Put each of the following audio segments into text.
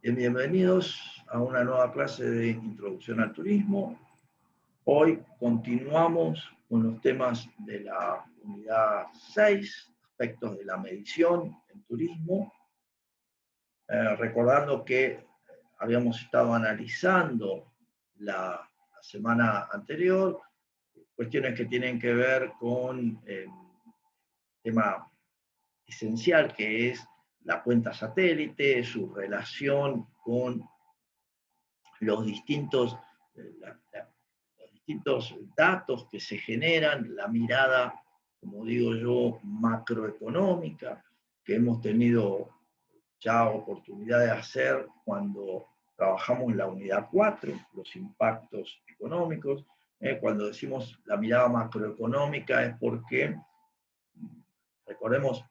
Bienvenidos a una nueva clase de Introducción al Turismo. Hoy continuamos con los temas de la unidad 6, aspectos de la medición en turismo. Recordando que habíamos estado analizando la semana anterior cuestiones que tienen que ver con el tema esencial que es la cuenta satélite, su relación con los distintos, los distintos datos que se generan, la mirada, como digo yo, macroeconómica, que hemos tenido ya oportunidad de hacer cuando trabajamos en la unidad 4, los impactos económicos. Cuando decimos la mirada macroeconómica es porque, recordemos,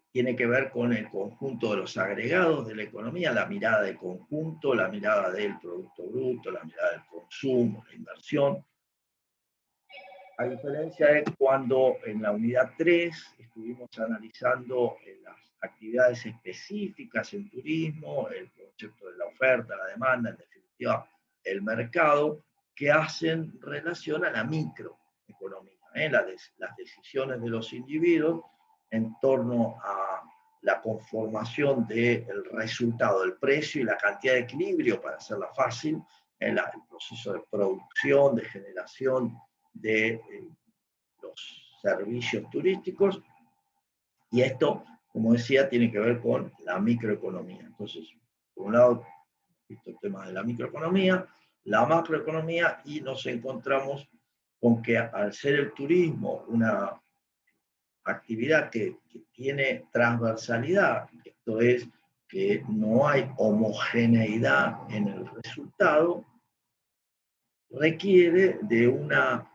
tiene que ver con el conjunto de los agregados de la economía, la mirada de conjunto, la mirada del Producto Bruto, la mirada del consumo, la inversión. A diferencia de cuando en la unidad 3 estuvimos analizando las actividades específicas en turismo, el concepto de la oferta, la demanda, en definitiva el mercado, que hacen relación a la microeconomía, las decisiones de los individuos en torno a la conformación del resultado, el precio y la cantidad de equilibrio, para hacerla fácil, el proceso de producción, de generación de los servicios turísticos, y esto, como decía, tiene que ver con la microeconomía. Entonces, por un lado, visto el tema de la microeconomía, la macroeconomía, y nos encontramos con que al ser el turismo una actividad que tiene transversalidad, esto es, que no hay homogeneidad en el resultado, requiere de una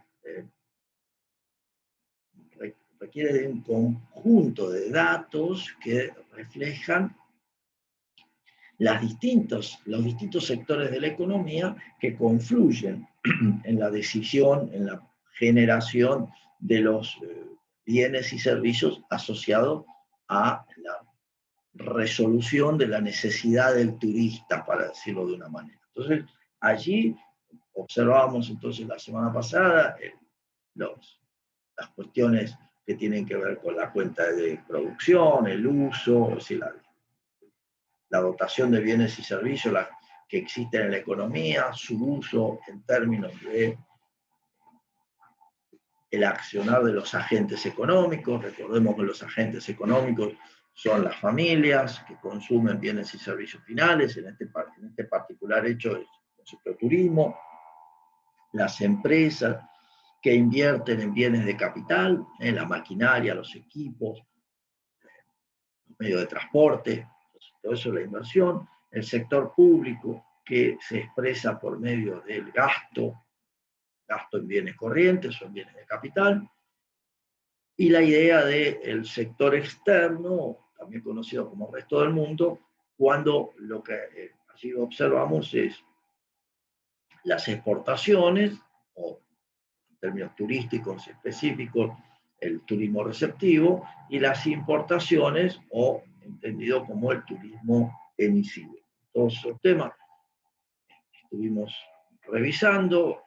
requiere de un conjunto de datos que reflejan los distintos sectores de la economía que confluyen en la decisión, en la generación de los bienes y servicios asociados a la resolución de la necesidad del turista, para decirlo de una manera. Entonces, allí observábamos entonces la semana pasada las cuestiones que tienen que ver con la cuenta de producción, el uso, es decir, la dotación de bienes y servicios que existen en la economía, su uso en términos de el accionar de los agentes económicos. Recordemos que los agentes económicos son las familias que consumen bienes y servicios finales, en este particular hecho el concepto de turismo, las empresas que invierten en bienes de capital, en la maquinaria, los equipos, los medios de transporte, todo eso es la inversión, el sector público que se expresa por medio del gasto en bienes corrientes o en bienes de capital, y la idea del sector externo, también conocido como resto del mundo, cuando lo que allí observamos es las exportaciones, o en términos turísticos específicos, el turismo receptivo, y las importaciones, o entendido como el turismo emisivo. Todos esos temas estuvimos revisando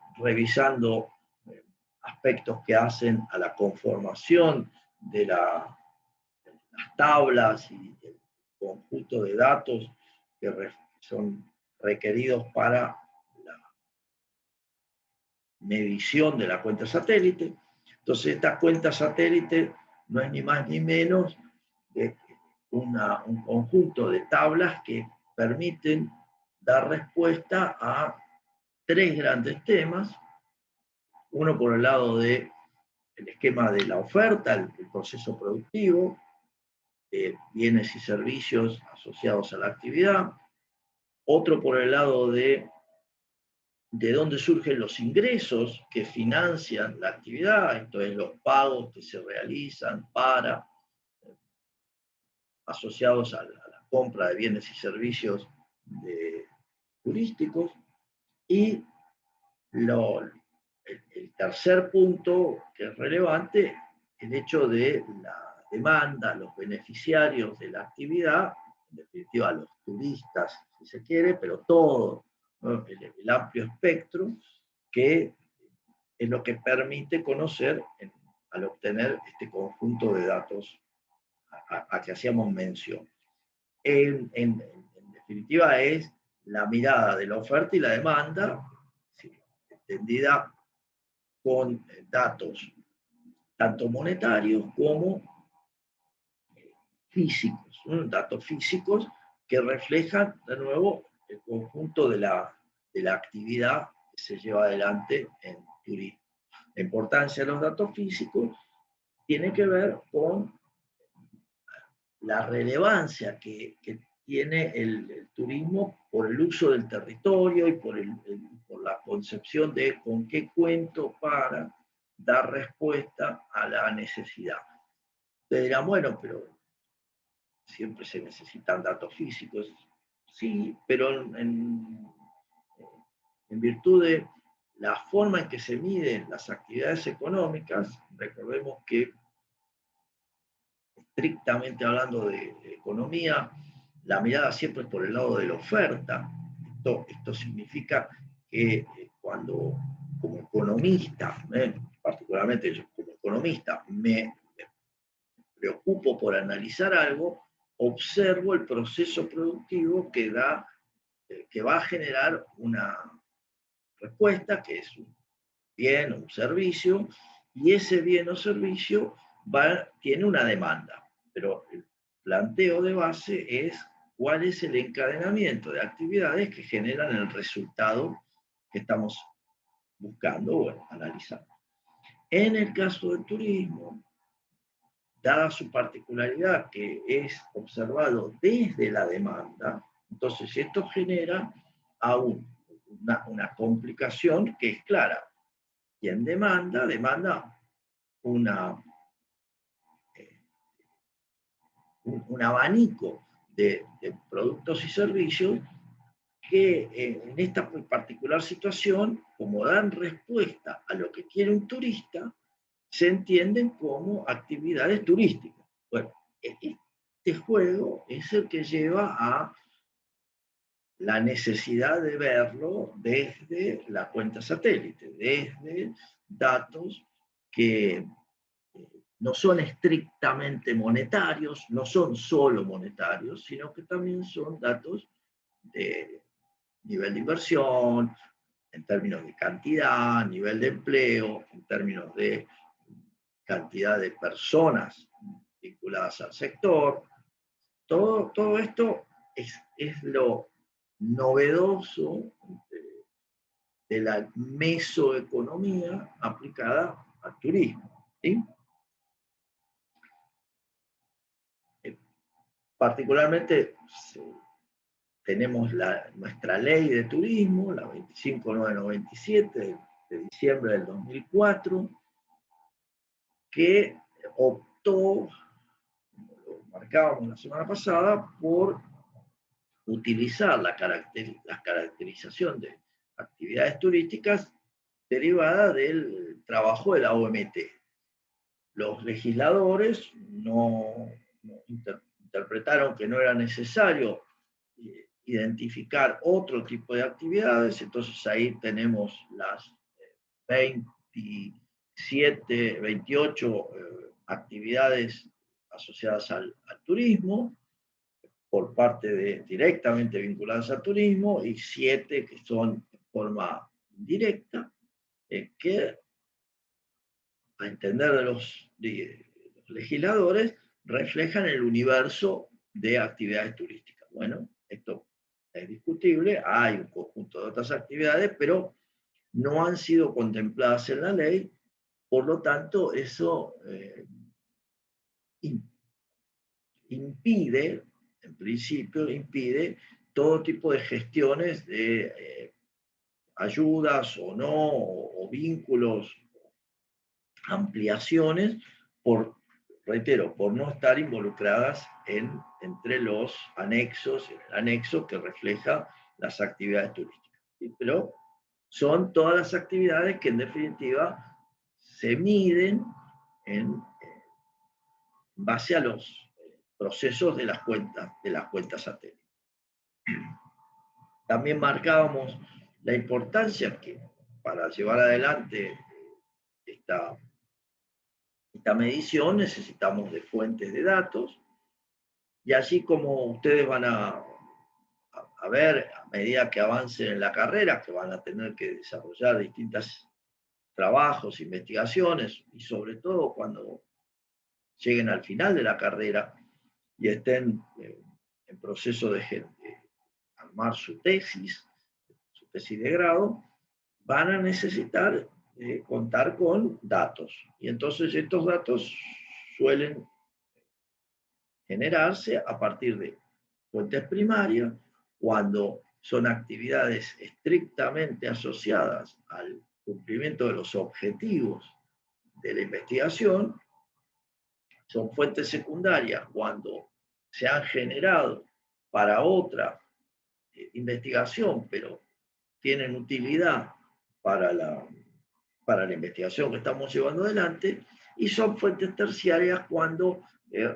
aspectos que hacen a la conformación de las tablas y el conjunto de datos que son requeridos para la medición de la cuenta satélite. Entonces, esta cuenta satélite no es ni más ni menos que un conjunto de tablas que permiten dar respuesta a tres grandes temas. Uno por el lado del esquema de la oferta, el proceso productivo, bienes y servicios asociados a la actividad. Otro por el lado de dónde surgen los ingresos que financian la actividad, entonces los pagos que se realizan asociados a la compra de bienes y servicios turísticos. Y el tercer punto que es relevante, el hecho de la demanda, los beneficiarios de la actividad, en definitiva a los turistas, si se quiere, pero todo, ¿no? El amplio espectro que es lo que permite conocer al obtener este conjunto de datos a que hacíamos mención. En definitiva es la mirada de la oferta y la demanda, ¿sí?, entendida con datos tanto monetarios como físicos, ¿no? Datos físicos que reflejan de nuevo el conjunto de la actividad que se lleva adelante en turismo. La importancia de los datos físicos tiene que ver con la relevancia que tiene el turismo por el uso del territorio y por la concepción de con qué cuento para dar respuesta a la necesidad. Ustedes dirán, bueno, pero siempre se necesitan datos físicos. Sí, pero en virtud de la forma en que se miden las actividades económicas, recordemos que estrictamente hablando de economía, la mirada siempre es por el lado de la oferta. Esto significa que cuando como economista, particularmente yo como economista, me preocupo por analizar algo, observo el proceso productivo que va a generar una respuesta, que es un bien o un servicio, y ese bien o servicio tiene una demanda. Pero el planteo de base es cuál es el encadenamiento de actividades que generan el resultado que estamos buscando o analizando. En el caso del turismo, dada su particularidad que es observado desde la demanda, entonces esto genera aún una complicación que es clara. Quien demanda un abanico de productos y servicios que en esta particular situación, como dan respuesta a lo que quiere un turista, se entienden como actividades turísticas. Bueno, este juego es el que lleva a la necesidad de verlo desde la cuenta satélite, desde datos que no son estrictamente monetarios, no son solo monetarios, sino que también son datos de nivel de inversión, en términos de cantidad, nivel de empleo, en términos de cantidad de personas vinculadas al sector. Todo esto es lo novedoso de la mesoeconomía aplicada al turismo, ¿sí? Particularmente tenemos nuestra ley de turismo, la 25997 de diciembre del 2004, que optó, como lo marcábamos la semana pasada, por utilizar la caracterización de actividades turísticas derivada del trabajo de la OMT. Los legisladores no interpretaron que no era necesario identificar otro tipo de actividades, entonces ahí tenemos las 27, 28 actividades asociadas al turismo, por parte directamente vinculadas al turismo, y 7 que son de forma indirecta, que a entender de los legisladores reflejan el universo de actividades turísticas. Bueno, esto es discutible, hay un conjunto de otras actividades, pero no han sido contempladas en la ley, por lo tanto, eso impide, en principio, impide todo tipo de gestiones de ayudas o no, o vínculos, ampliaciones, reitero, por no estar involucradas entre los anexos, el anexo que refleja las actividades turísticas. ¿Sí? Pero son todas las actividades que en definitiva se miden en base a los procesos de las cuentas satélites. También marcábamos la importancia que para llevar adelante esta medición necesitamos de fuentes de datos, y así como ustedes van a ver a medida que avancen en la carrera, que van a tener que desarrollar distintos trabajos, investigaciones, y sobre todo cuando lleguen al final de la carrera y estén en proceso de armar su tesis de grado, van a necesitar contar con datos. Y entonces estos datos suelen generarse a partir de fuentes primarias, cuando son actividades estrictamente asociadas al cumplimiento de los objetivos de la investigación. Son fuentes secundarias cuando se han generado para otra investigación, pero tienen utilidad para la investigación que estamos llevando adelante, y son fuentes terciarias cuando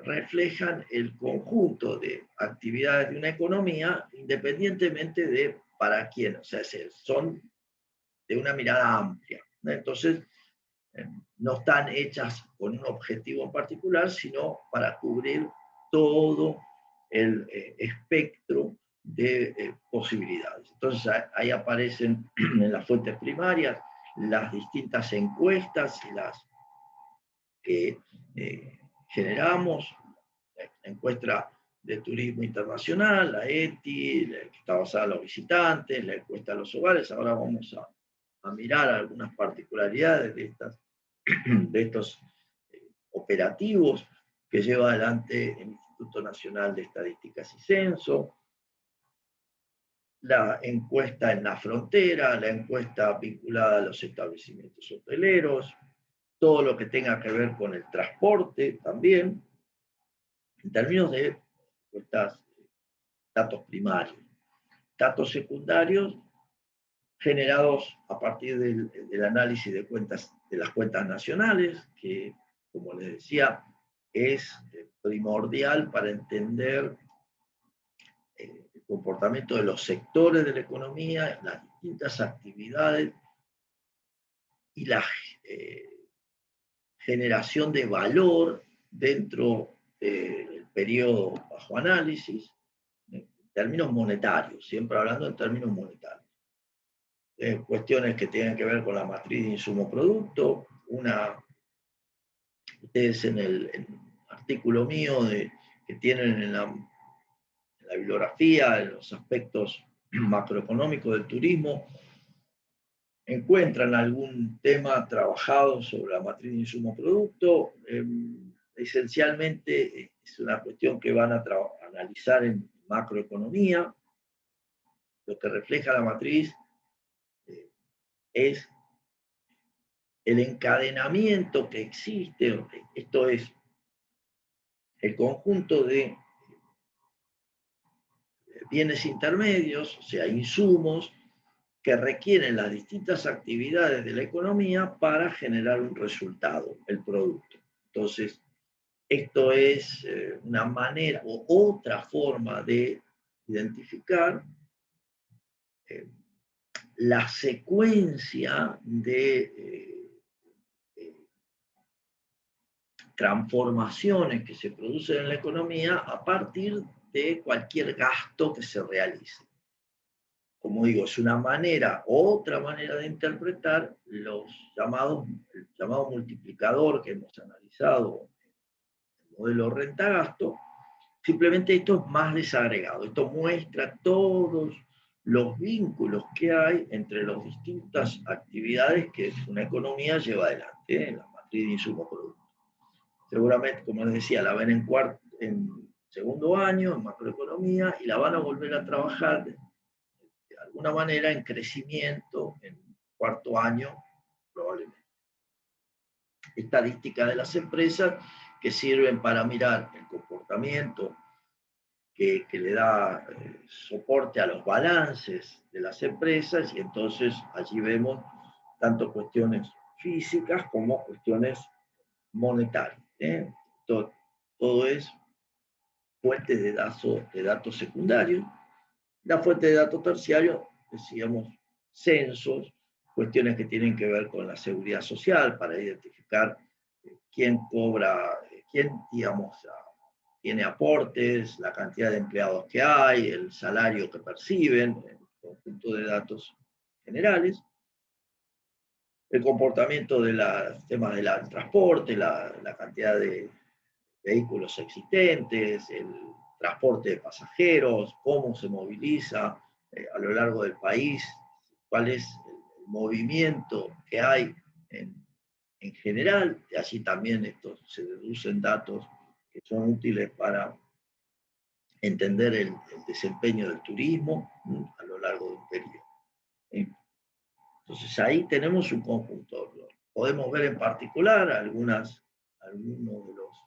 reflejan el conjunto de actividades de una economía, independientemente de para quién, o sea, son de una mirada amplia, ¿no? Entonces, no están hechas con un objetivo en particular, sino para cubrir todo el espectro de posibilidades. Entonces ahí aparecen en las fuentes primarias las distintas encuestas y las que generamos, la encuesta de turismo internacional, la ETI, la que está basada en los visitantes, la encuesta de los hogares. Ahora vamos a mirar algunas particularidades de estos operativos que lleva adelante el Instituto Nacional de Estadísticas y Censo, la encuesta en la frontera, la encuesta vinculada a los establecimientos hoteleros, todo lo que tenga que ver con el transporte también, en términos de datos primarios. Datos secundarios generados a partir del análisis de las cuentas nacionales, que, como les decía, es primordial para entender el comportamiento de los sectores de la economía, las distintas actividades y la generación de valor dentro del periodo bajo análisis, en términos monetarios, siempre hablando en términos monetarios. Cuestiones que tienen que ver con la matriz de insumo-producto. Ustedes en el artículo mío que tienen en la bibliografía, en los aspectos macroeconómicos del turismo, encuentran algún tema trabajado sobre la matriz de insumo-producto. Esencialmente es una cuestión que van a analizar en macroeconomía. Lo que refleja la matriz es el encadenamiento que existe, esto es, el conjunto de bienes intermedios, o sea, insumos, que requieren las distintas actividades de la economía para generar un resultado, el producto. Entonces, esto es una manera o otra forma de identificar la secuencia de transformaciones que se producen en la economía a partir de cualquier gasto que se realice. Como digo, es una manera, otra manera de interpretar el llamado multiplicador que hemos analizado, el modelo renta-gasto. Simplemente esto es más desagregado. Esto muestra todos los vínculos que hay entre las distintas actividades que una economía lleva adelante, la matriz de insumo-producto. Seguramente, como les decía, la ven en segundo año, en macroeconomía, y la van a volver a trabajar de alguna manera en crecimiento en cuarto año, probablemente. Estadísticas de las empresas que sirven para mirar el comportamiento que le da soporte a los balances de las empresas, y entonces allí vemos tanto cuestiones físicas como cuestiones monetarias. Todo es fuentes de datos secundarios. La fuente de datos terciarios, decíamos, censos, cuestiones que tienen que ver con la seguridad social para identificar quién cobra, quién, digamos, tiene aportes, la cantidad de empleados que hay, el salario que perciben, el conjunto de datos generales, el comportamiento de los temas del transporte, la cantidad de vehículos existentes, el transporte de pasajeros, cómo se moviliza a lo largo del país, cuál es el movimiento que hay en general, y así también estos se deducen datos que son útiles para entender el desempeño del turismo a lo largo de un periodo. Entonces ahí tenemos un conjunto. Podemos ver en particular algunos de los,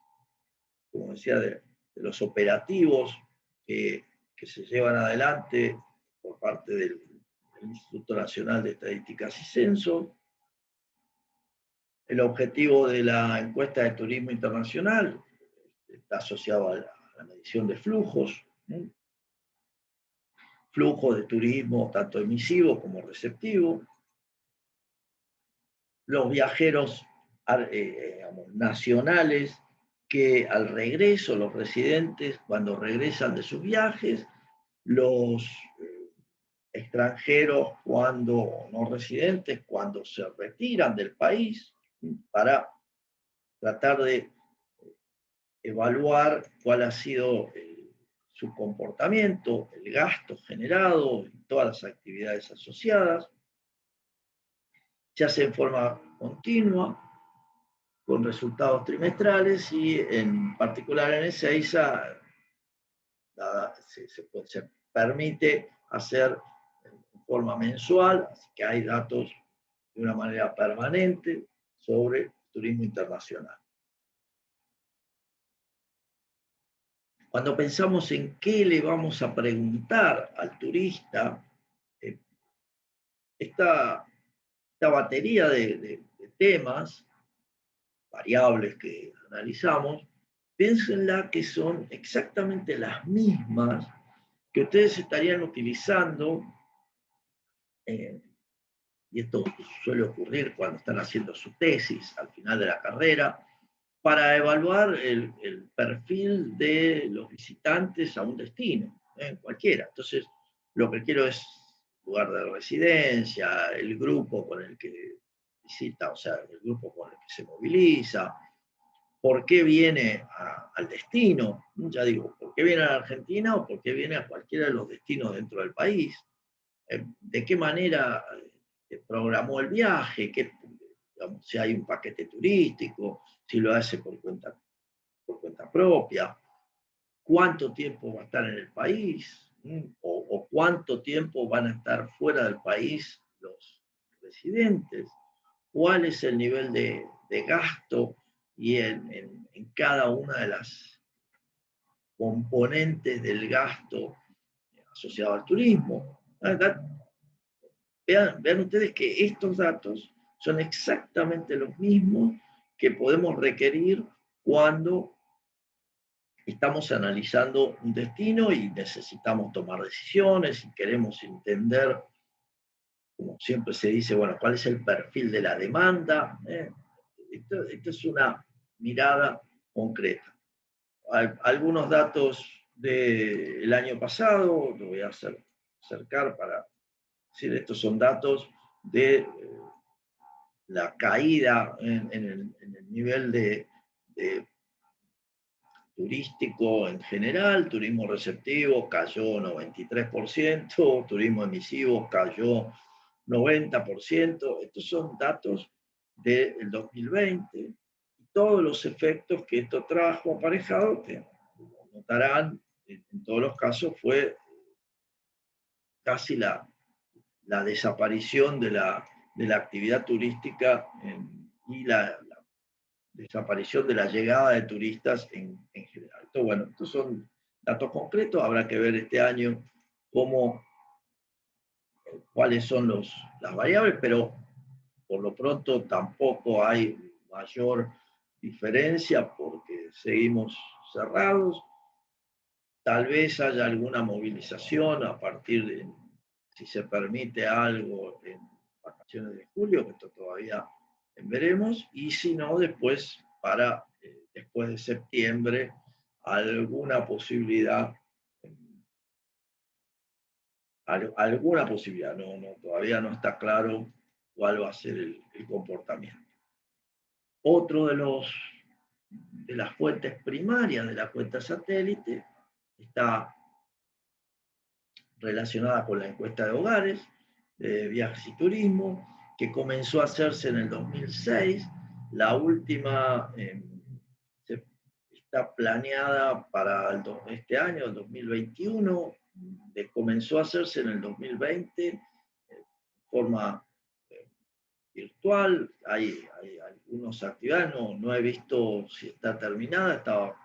como decía, de los operativos que se llevan adelante por parte del Instituto Nacional de Estadísticas y Censo. El objetivo de la encuesta de turismo internacional está asociado a la medición de flujos, flujo de turismo tanto emisivo como receptivo. Los viajeros digamos, nacionales que al regreso, los residentes, cuando regresan de sus viajes, los extranjeros cuando no residentes, cuando se retiran del país, para tratar de evaluar cuál ha sido su comportamiento, el gasto generado y todas las actividades asociadas. Se hace en forma continua, con resultados trimestrales y en particular en Ezeiza se permite hacer en forma mensual, así que hay datos de una manera permanente sobre turismo internacional. Cuando pensamos en qué le vamos a preguntar al turista, esta batería de temas, variables que analizamos, piénsenla que son exactamente las mismas que ustedes estarían utilizando, y esto suele ocurrir cuando están haciendo su tesis al final de la carrera, para evaluar el perfil de los visitantes a un destino, cualquiera. Entonces, lo que quiero es lugar de residencia, el grupo con el que visita, o sea, el grupo con el que se moviliza, por qué viene al destino, ya digo, por qué viene a la Argentina o por qué viene a cualquiera de los destinos dentro del país, de qué manera programó el viaje, digamos, si hay un paquete turístico, si lo hace por cuenta propia, cuánto tiempo va a estar en el país, o cuánto tiempo van a estar fuera del país los residentes, cuál es el nivel de gasto y en cada una de las componentes del gasto asociado al turismo. Vean ustedes que estos datos son exactamente los mismos que podemos requerir cuando estamos analizando un destino y necesitamos tomar decisiones y queremos entender, como siempre se dice, bueno, cuál es el perfil de la demanda. Esto es una mirada concreta. Algunos datos del año pasado, lo voy a acercar para decir, estos son datos de la caída en el nivel de turístico en general. Turismo receptivo cayó 93%, turismo emisivo cayó 90%. Estos son datos del 2020 y todos los efectos que esto trajo aparejado, que notarán, en todos los casos fue casi la desaparición de la actividad turística y la desaparición de la llegada de turistas en general. Entonces, bueno, estos son datos concretos, habrá que ver este año cuáles son las variables, pero por lo pronto tampoco hay mayor diferencia porque seguimos cerrados. Tal vez haya alguna movilización a partir de, si se permite algo en vacaciones de julio, que esto todavía veremos, y si no, después para después de septiembre, alguna posibilidad, alguna posibilidad, todavía no está claro cuál va a ser el comportamiento. Otro de las fuentes primarias de la cuenta satélite está relacionada con la encuesta de hogares, de viajes y turismo, que comenzó a hacerse en el 2006. La última está planeada para este año, el 2021, comenzó a hacerse en el 2020 de forma virtual. Hay algunas actividades, no he visto si está terminada, estaba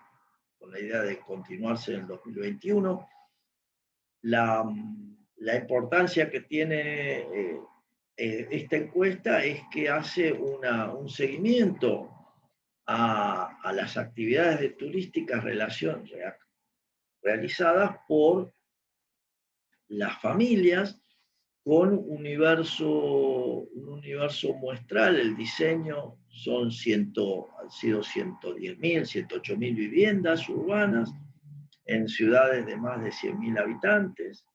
con la idea de continuarse en el 2021. La importancia que tiene esta encuesta es que hace un seguimiento a las actividades turísticas realizadas por las familias con un universo muestral. El diseño han sido 110.000, 108.000 viviendas urbanas en ciudades de más de 100.000 habitantes,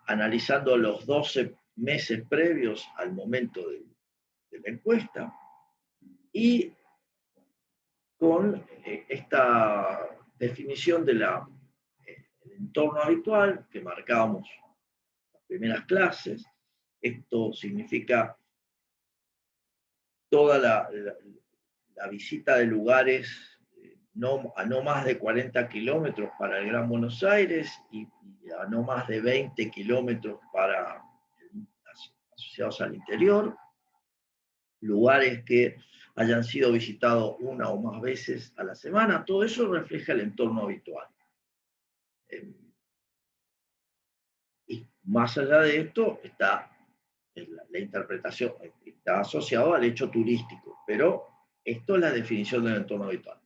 analizando los 12 meses previos al momento de la encuesta, y con esta definición del entorno habitual que marcábamos en las primeras clases. Esto significa toda la visita de lugares a no más de 40 kilómetros para el Gran Buenos Aires y a no más de 20 kilómetros para asociados al interior, lugares que hayan sido visitados una o más veces a la semana. Todo eso refleja el entorno habitual. Y más allá de esto está la interpretación, está asociado al hecho turístico, pero esto es la definición del entorno habitual.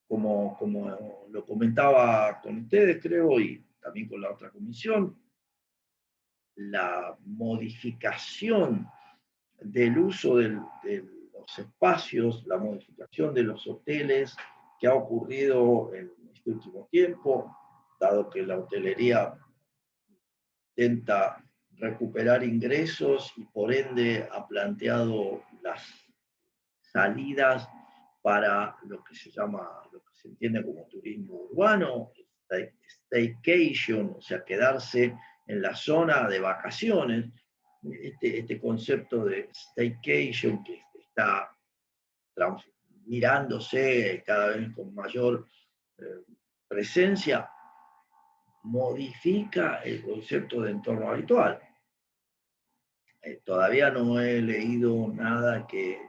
Como lo comentaba con ustedes, creo, y también con la otra comisión, la modificación del uso de los espacios, la modificación de los hoteles que ha ocurrido en este último tiempo, dado que la hotelería intenta recuperar ingresos y por ende ha planteado las salidas para lo que se entiende como turismo urbano, staycation, o sea, quedarse en la zona de vacaciones. Este concepto de staycation que está mirándose cada vez con mayor presencia, modifica el concepto de entorno habitual. Todavía no he leído nada que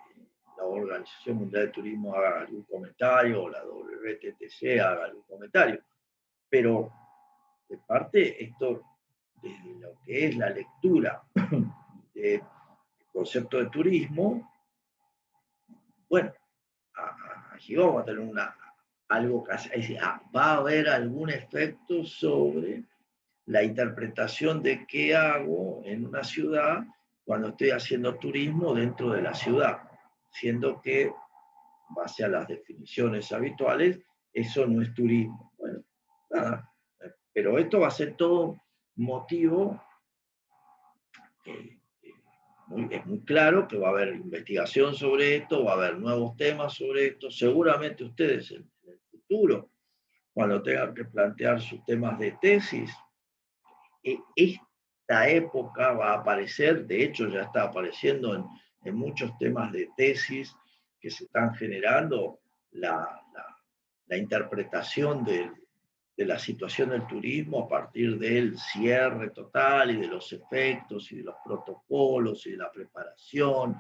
la Organización Mundial de Turismo haga algún comentario o la WTTC haga algún comentario, pero de parte esto, desde lo que es la lectura del concepto de turismo, bueno, allí vamos a tener algo que va a haber algún efecto sobre la interpretación de qué hago en una ciudad cuando estoy haciendo turismo dentro de la ciudad, siendo que, base a las definiciones habituales, eso no es turismo. Bueno, nada, pero esto va a ser todo motivo, es muy claro que va a haber investigación sobre esto, va a haber nuevos temas sobre esto, seguramente ustedes en el futuro, cuando tengan que plantear sus temas de tesis, esta época va a aparecer, de hecho ya está apareciendo en muchos temas de tesis que se están generando, la interpretación de la situación del turismo a partir del cierre total y de los efectos y de los protocolos y de la preparación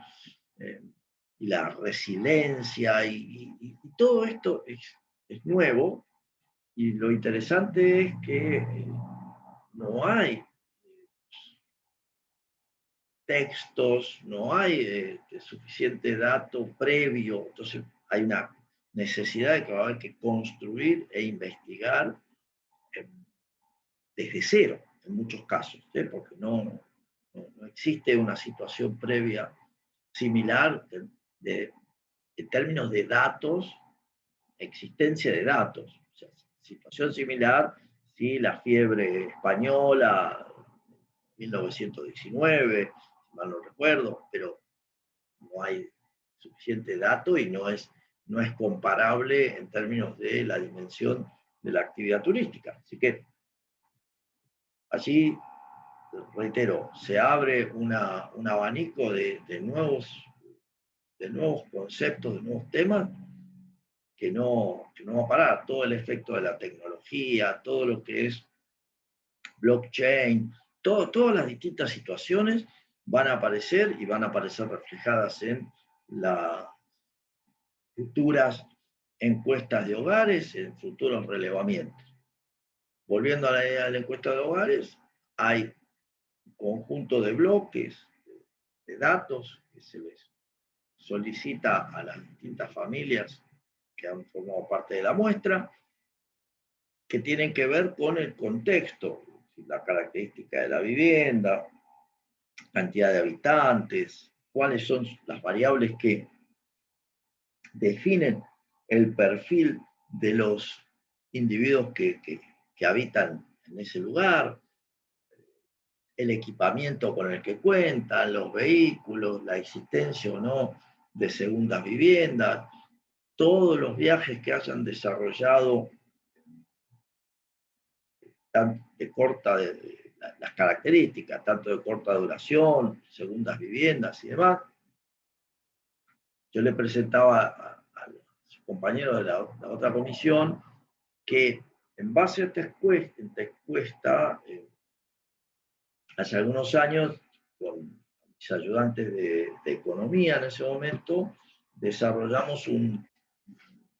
y la resiliencia y todo esto es nuevo, y lo interesante es que no hay textos, no hay suficiente dato previo, entonces hay una necesidad de que va a haber que construir e investigar desde cero, en muchos casos, porque no existe una situación previa similar en términos de datos, existencia de datos. O sea, situación similar, sí, la fiebre española, 1919, si mal no recuerdo, pero no hay suficiente dato y no es comparable en términos de la dimensión de la actividad turística. Así que allí, reitero, se abre un abanico de nuevos conceptos, de nuevos temas, que no va a parar. Todo el efecto de la tecnología, todo lo que es blockchain, todas las distintas situaciones van a aparecer y van a aparecer reflejadas en las futuras encuestas de hogares, en futuros relevamientos. Volviendo a la idea de la encuesta de hogares, hay un conjunto de bloques de datos que se les solicita a las distintas familias que han formado parte de la muestra, que tienen que ver con el contexto, la característica de la vivienda, cantidad de habitantes, cuáles son las variables que definen el perfil de los individuos que habitan en ese lugar, el equipamiento con el que cuentan, los vehículos, la existencia o no de segundas viviendas, todos los viajes que hayan desarrollado de corta, las características, tanto de corta duración, segundas viviendas y demás. Yo le presentaba a sus compañeros de la otra comisión que en base a esta encuesta hace algunos años, con mis ayudantes de economía en ese momento, desarrollamos un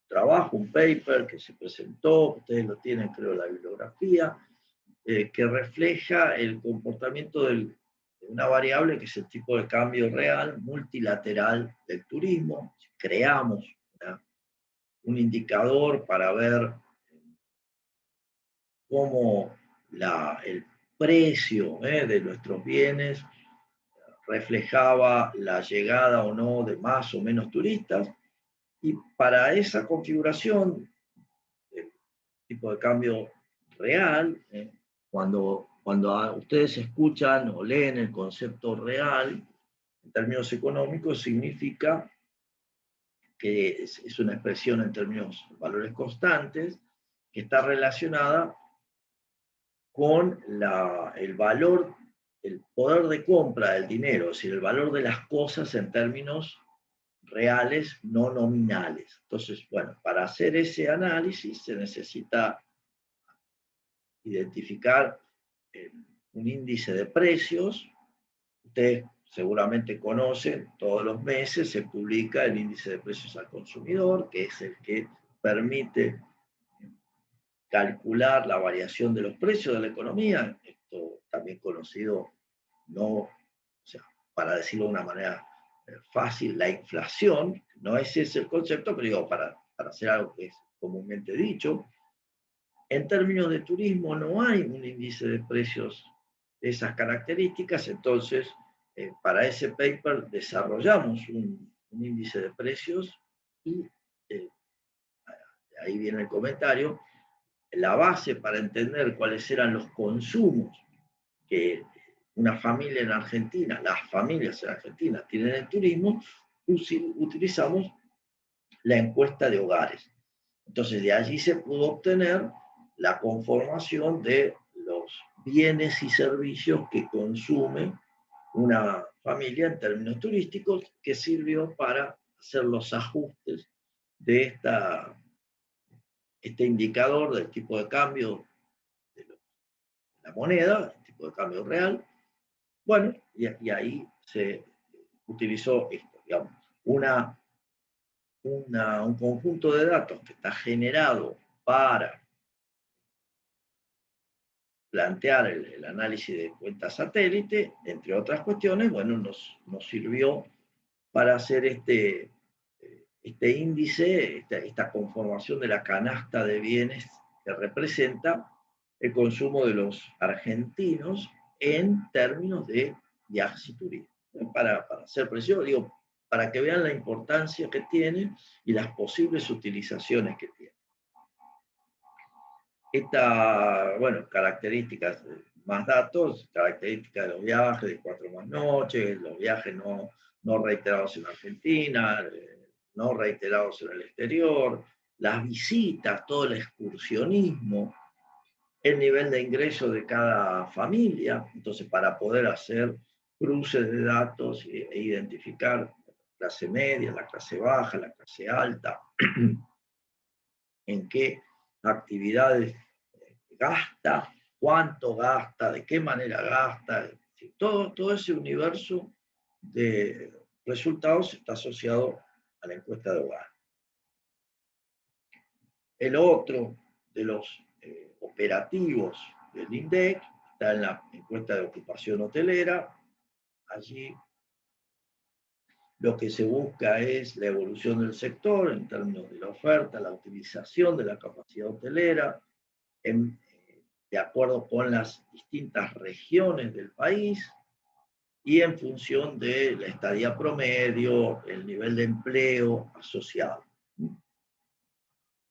trabajo, un paper que se presentó, ustedes lo tienen creo en la bibliografía, que refleja el comportamiento de una variable que es el tipo de cambio real multilateral del turismo. Creamos un indicador para ver cómo el precio de nuestros bienes reflejaba la llegada o no de más o menos turistas, y para esa configuración, el tipo de cambio real, cuando ustedes escuchan o leen el concepto real, en términos económicos, significa que es una expresión en términos de valores constantes, que está relacionada con el valor, el poder de compra del dinero, es decir, el valor de las cosas en términos reales, no nominales. Entonces, bueno, para hacer ese análisis se necesita identificar un índice de precios. Ustedes seguramente conocen, todos los meses se publica el índice de precios al consumidor, que es el que permite calcular la variación de los precios de la economía, esto también conocido, no, o sea, para decirlo de una manera fácil, la inflación, no ese es el concepto, pero digo, para hacer algo que es comúnmente dicho. En términos de turismo no hay un índice de precios de esas características, entonces para ese paper desarrollamos un índice de precios y ahí viene el comentario, la base para entender cuáles eran los consumos que una familia en Argentina, las familias en Argentina tienen en turismo, utilizamos la encuesta de hogares. Entonces de allí se pudo obtener la conformación de los bienes y servicios que consume una familia en términos turísticos, que sirvió para hacer los ajustes de este indicador del tipo de cambio de la moneda, el tipo de cambio real. Bueno, y ahí se utilizó esto, digamos, un conjunto de datos que está generado para plantear el análisis de cuentas satélite, entre otras cuestiones, bueno, nos sirvió para hacer este índice, esta conformación de la canasta de bienes que representa el consumo de los argentinos en términos de viajes y turismo. Para ser preciso, digo, para que vean la importancia que tiene y las posibles utilizaciones que tiene. Bueno, características, más datos, características de los viajes de 4 más noches, los viajes no reiterados en Argentina, no reiterados en el exterior, las visitas, todo el excursionismo, el nivel de ingreso de cada familia. Entonces, para poder hacer cruces de datos e identificar la clase media, la clase baja, la clase alta, en qué actividades gasta, cuánto gasta, de qué manera gasta. Todo ese universo de resultados está asociado a la encuesta de hogar. El otro de los operativos del INDEC está en la encuesta de ocupación hotelera. Allí lo que se busca es la evolución del sector en términos de la oferta, la utilización de la capacidad hotelera, de acuerdo con las distintas regiones del país y en función de la estadía promedio, el nivel de empleo asociado.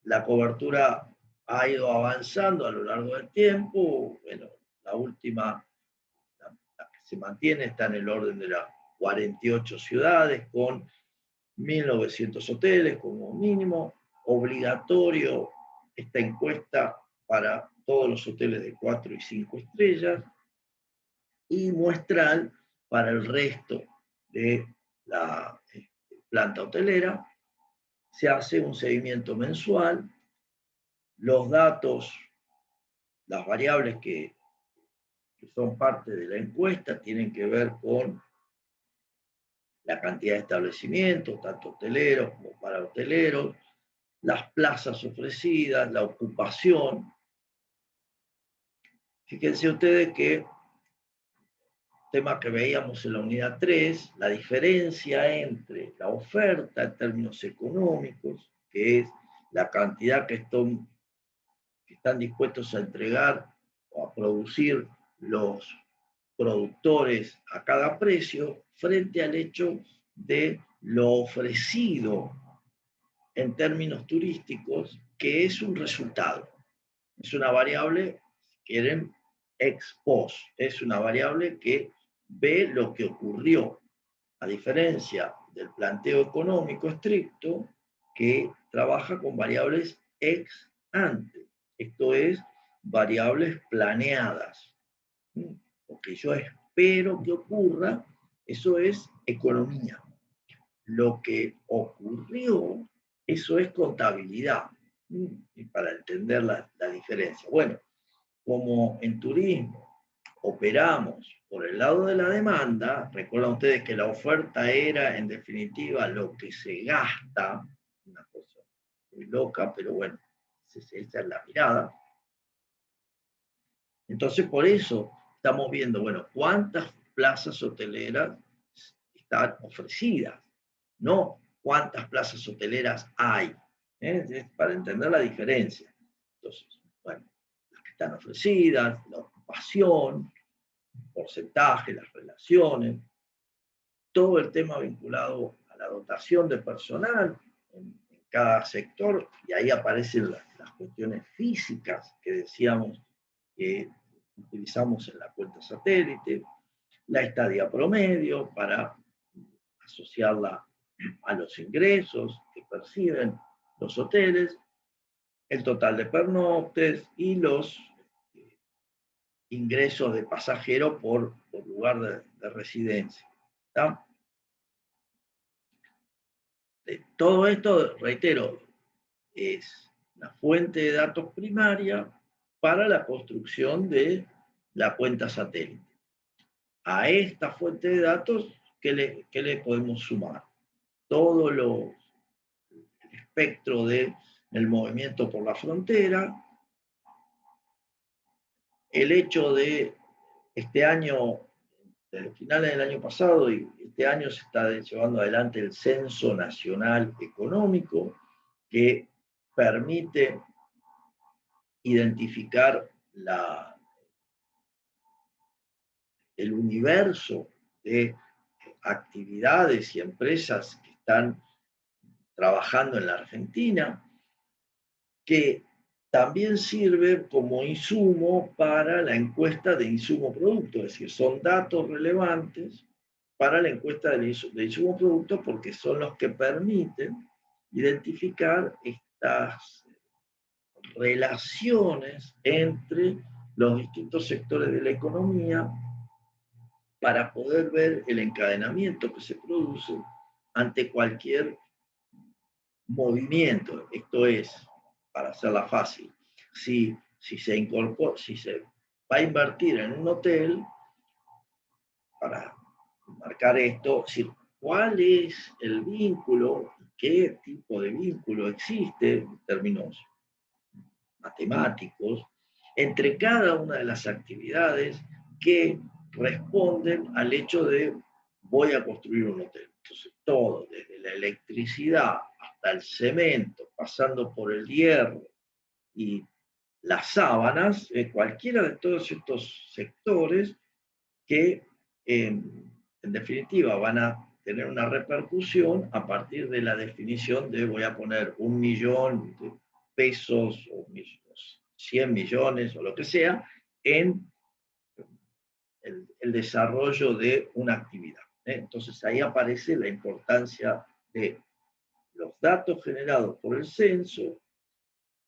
La cobertura ha ido avanzando a lo largo del tiempo. Bueno, la última, la que se mantiene, está en el orden de las 48 ciudades, con 1.900 hoteles como mínimo. Obligatorio esta encuesta para todos los hoteles de 4 y 5 estrellas, y muestral para el resto de la planta hotelera. Se hace un seguimiento mensual. Los datos, las variables que son parte de la encuesta tienen que ver con la cantidad de establecimientos, tanto hoteleros como para hoteleros, las plazas ofrecidas, la ocupación. Fíjense ustedes que tema que veíamos en la unidad 3, la diferencia entre la oferta en términos económicos, que es la cantidad que están dispuestos a entregar o a producir los productores a cada precio, frente al hecho de lo ofrecido en términos turísticos, que es un resultado. Es una variable, si quieren, ex post. Es una variable que ve lo que ocurrió, a diferencia del planteo económico estricto, que trabaja con variables ex ante. Esto es, variables planeadas. Lo que yo espero que ocurra, eso es economía. Lo que ocurrió, eso es contabilidad. Y para entender la diferencia. Bueno, como en turismo operamos por el lado de la demanda, recuerdan ustedes que la oferta era, en definitiva, lo que se gasta, una cosa muy loca, pero bueno, esa es la mirada. Entonces, por eso estamos viendo, bueno, cuántas plazas hoteleras están ofrecidas, no cuántas plazas hoteleras hay, es para entender la diferencia. Entonces, bueno, las que están ofrecidas, la ocupación, porcentaje, las relaciones, todo el tema vinculado a la dotación de personal en cada sector, y ahí aparecen las cuestiones físicas que decíamos que utilizamos en la cuenta satélite, la estadía promedio para asociarla a los ingresos que perciben los hoteles, el total de pernoctes y los ingresos de pasajero por lugar de residencia. ¿Está? Todo esto, reitero, es una fuente de datos primaria para la construcción de la cuenta satélite. A esta fuente de datos, ¿qué le podemos sumar? Todo el espectro del movimiento por la frontera, el hecho de este año, desde finales del año pasado y este año se está llevando adelante el Censo Nacional Económico, que permite identificar el universo de actividades y empresas que están trabajando en la Argentina, que también sirve como insumo para la encuesta de insumo-producto, es decir, son datos relevantes para la encuesta de insumo-producto porque son los que permiten identificar estas relaciones entre los distintos sectores de la economía para poder ver el encadenamiento que se produce ante cualquier movimiento. Esto es, para hacerla fácil, si se va a invertir en un hotel, para marcar esto, decir, cuál es el vínculo, qué tipo de vínculo existe en términos matemáticos entre cada una de las actividades que responden al hecho de voy a construir un hotel. Entonces, todo, desde la electricidad hasta el cemento, pasando por el hierro y las sábanas, cualquiera de todos estos sectores que en definitiva van a tener una repercusión a partir de la definición de voy a poner 1.000.000 de pesos o 100 millones o lo que sea en el desarrollo de una actividad. Entonces ahí aparece la importancia de los datos generados por el censo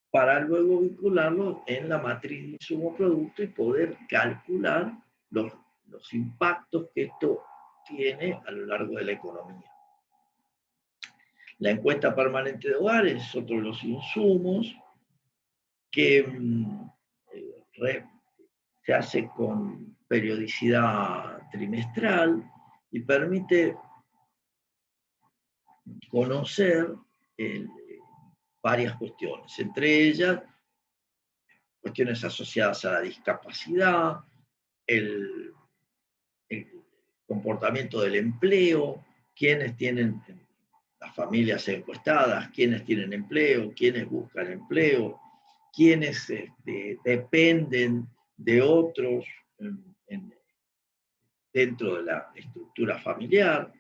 para luego vincularlos en la matriz de insumo-producto y poder calcular los impactos que esto tiene a lo largo de la economía. La encuesta permanente de hogares es otro de los insumos que se hace con periodicidad trimestral y permite conocer varias cuestiones, entre ellas cuestiones asociadas a la discapacidad, el comportamiento del empleo, quiénes tienen las familias encuestadas, quiénes tienen empleo, quiénes buscan empleo, quiénes dependen de otros dentro de la estructura familiar,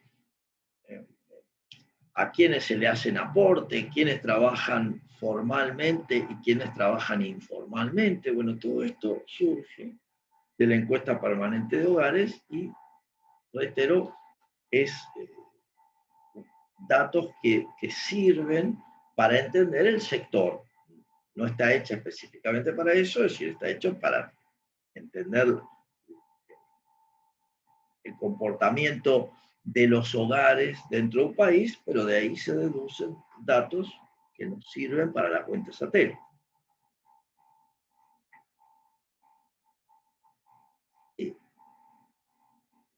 a quienes se le hacen aporte, quienes trabajan formalmente y quienes trabajan informalmente. Bueno, todo esto surge de la encuesta permanente de hogares y, reitero, es datos que sirven para entender el sector. No está hecha específicamente para eso, es decir, está hecho para entender el comportamiento de los hogares dentro de un país, pero de ahí se deducen datos que nos sirven para la cuenta satélite.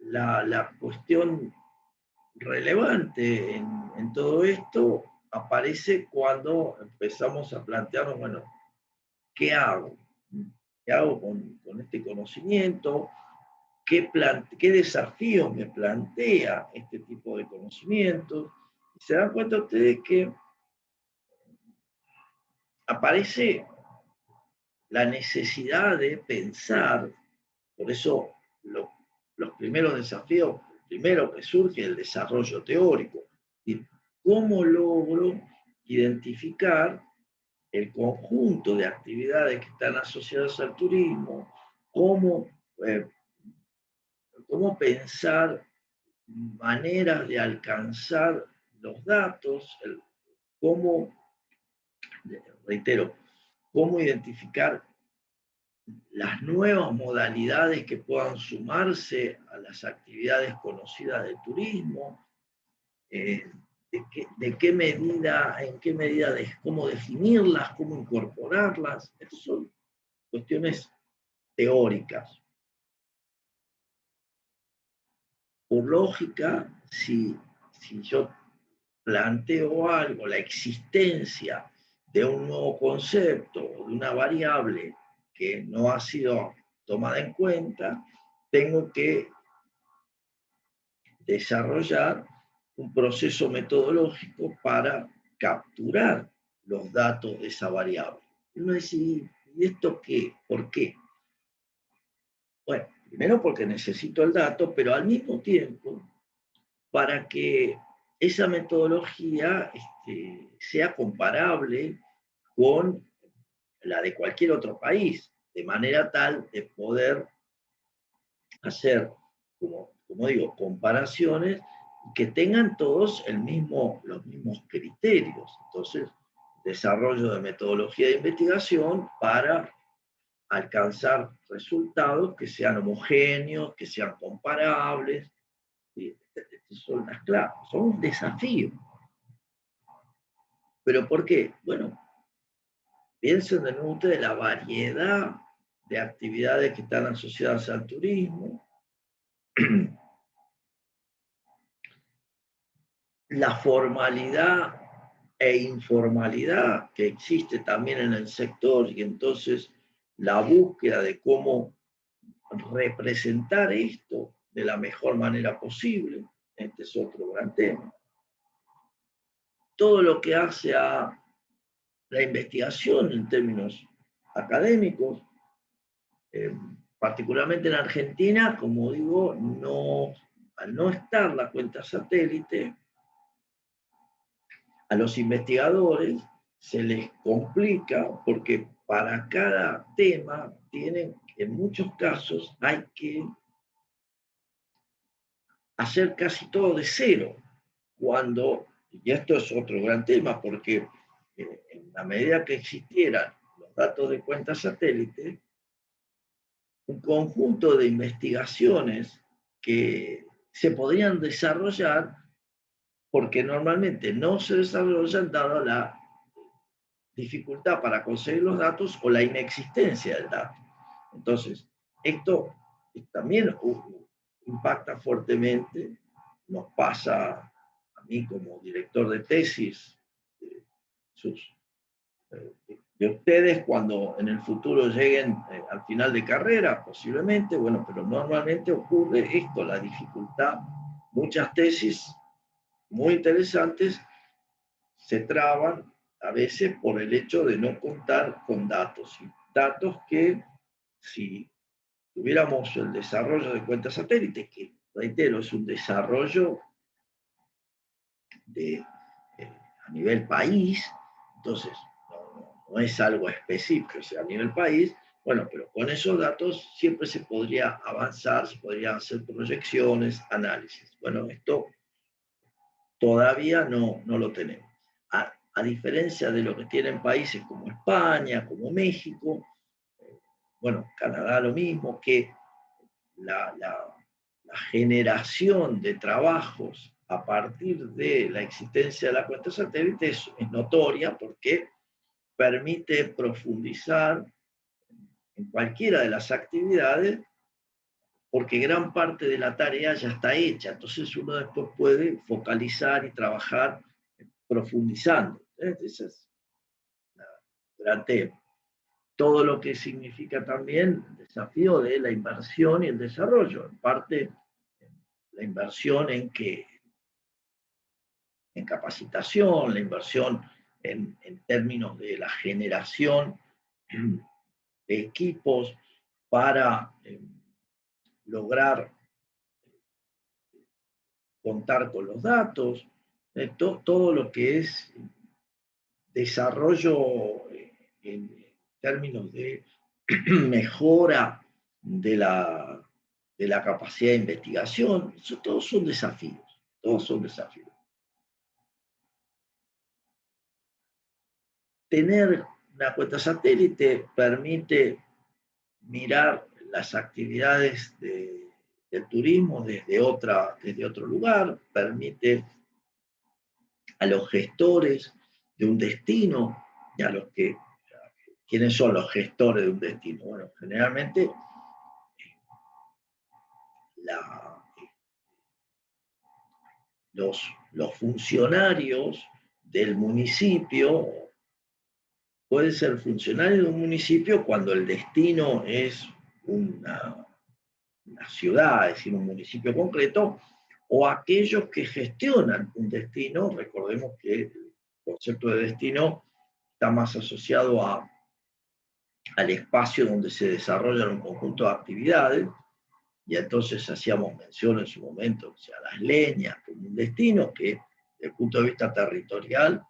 La cuestión relevante en todo esto aparece cuando empezamos a plantearnos, bueno, ¿qué hago? ¿Qué hago con este conocimiento? ¿Qué desafíos me plantea este tipo de conocimientos? Y se dan cuenta ustedes que aparece la necesidad de pensar, por eso los primeros desafíos, primero que surge el desarrollo teórico, y cómo logro identificar el conjunto de actividades que están asociadas al turismo, cómo pensar maneras de alcanzar los datos, cómo, reitero, cómo identificar las nuevas modalidades que puedan sumarse a las actividades conocidas de turismo, de qué medida, en qué medida, cómo definirlas, cómo incorporarlas. Estas son cuestiones teóricas. Por lógica, si yo planteo algo, la existencia de un nuevo concepto o de una variable que no ha sido tomada en cuenta, tengo que desarrollar un proceso metodológico para capturar los datos de esa variable. Y uno dice, ¿y esto qué? ¿Por qué? Bueno, primero porque necesito el dato, pero al mismo tiempo para que esa metodología sea comparable con la de cualquier otro país, de manera tal de poder hacer, como digo, comparaciones que tengan todos los mismos criterios. Entonces, desarrollo de metodología de investigación para alcanzar resultados que sean homogéneos, que sean comparables. Son las claves, son un desafío. ¿Pero por qué? Bueno, piensen de nuevo ustedes la variedad de actividades que están asociadas al turismo, la formalidad e informalidad que existe también en el sector, y entonces la búsqueda de cómo representar esto de la mejor manera posible. Este es otro gran tema. Todo lo que hace a la investigación en términos académicos, particularmente en Argentina, como digo, al no estar la cuenta satélite, a los investigadores se les complica porque para cada tema en muchos casos hay que hacer casi todo de cero, y esto es otro gran tema, porque en la medida que existieran los datos de cuenta satélite, un conjunto de investigaciones que se podrían desarrollar porque normalmente no se desarrollan dado la dificultad para conseguir los datos o la inexistencia del dato. Entonces, esto también impacta fuertemente, nos pasa a mí como director de tesis, de ustedes cuando en el futuro lleguen al final de carrera, posiblemente, bueno, pero normalmente ocurre esto, la dificultad. Muchas tesis muy interesantes se traban a veces por el hecho de no contar con datos, y datos que si tuviéramos el desarrollo de cuentas satélites, que reitero, es un desarrollo a nivel país, entonces no es algo específico, o sea, a nivel país, bueno, pero con esos datos siempre se podría avanzar, se podrían hacer proyecciones, análisis. Bueno, esto todavía no lo tenemos. A diferencia de lo que tienen países como España, como México, bueno, Canadá lo mismo, que la generación de trabajos a partir de la existencia de la cuenta satélite es notoria porque permite profundizar en cualquiera de las actividades porque gran parte de la tarea ya está hecha, entonces uno después puede focalizar y trabajar profundizando. Ese es un gran tema. Todo lo que significa también el desafío de la inversión y el desarrollo, en parte la inversión en capacitación, la inversión en términos de la generación de equipos para lograr contar con los datos, todo lo que es desarrollo en términos de mejora de la capacidad de investigación, eso todos son desafíos, todos son desafíos. Tener una cuenta satélite permite mirar las actividades del turismo desde otro lugar, permite a los gestores de un destino, y a los que, ¿quiénes son los gestores de un destino? Bueno, generalmente la, los funcionarios del municipio, pueden ser funcionarios de un municipio cuando el destino es una ciudad, es decir, un municipio concreto, o aquellos que gestionan un destino. Recordemos que el concepto de destino está más asociado al espacio donde se desarrollan un conjunto de actividades, y entonces hacíamos mención en su momento, o sea, las leñas como un destino que, desde el punto de vista territorial,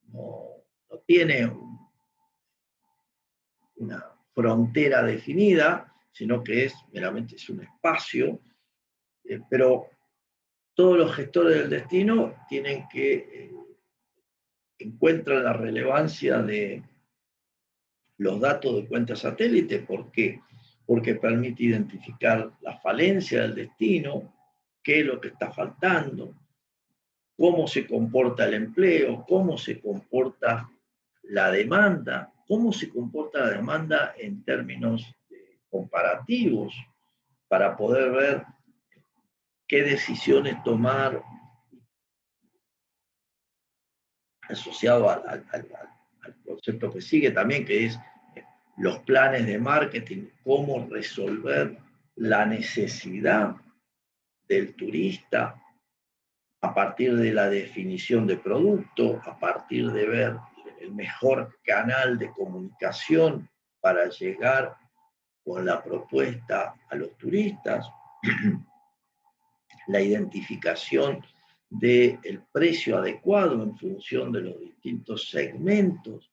no tiene una frontera definida, sino que meramente es un espacio, pero todos los gestores del destino tienen que encuentran la relevancia de los datos de cuenta satélite. ¿Por qué? Porque permite identificar la falencia del destino, qué es lo que está faltando, cómo se comporta el empleo, cómo se comporta la demanda, cómo se comporta la demanda en términos comparativos, para poder ver qué decisiones tomar asociado al concepto que sigue también, que es los planes de marketing, cómo resolver la necesidad del turista a partir de la definición de producto, a partir de ver el mejor canal de comunicación para llegar con la propuesta a los turistas, la identificación del precio adecuado en función de los distintos segmentos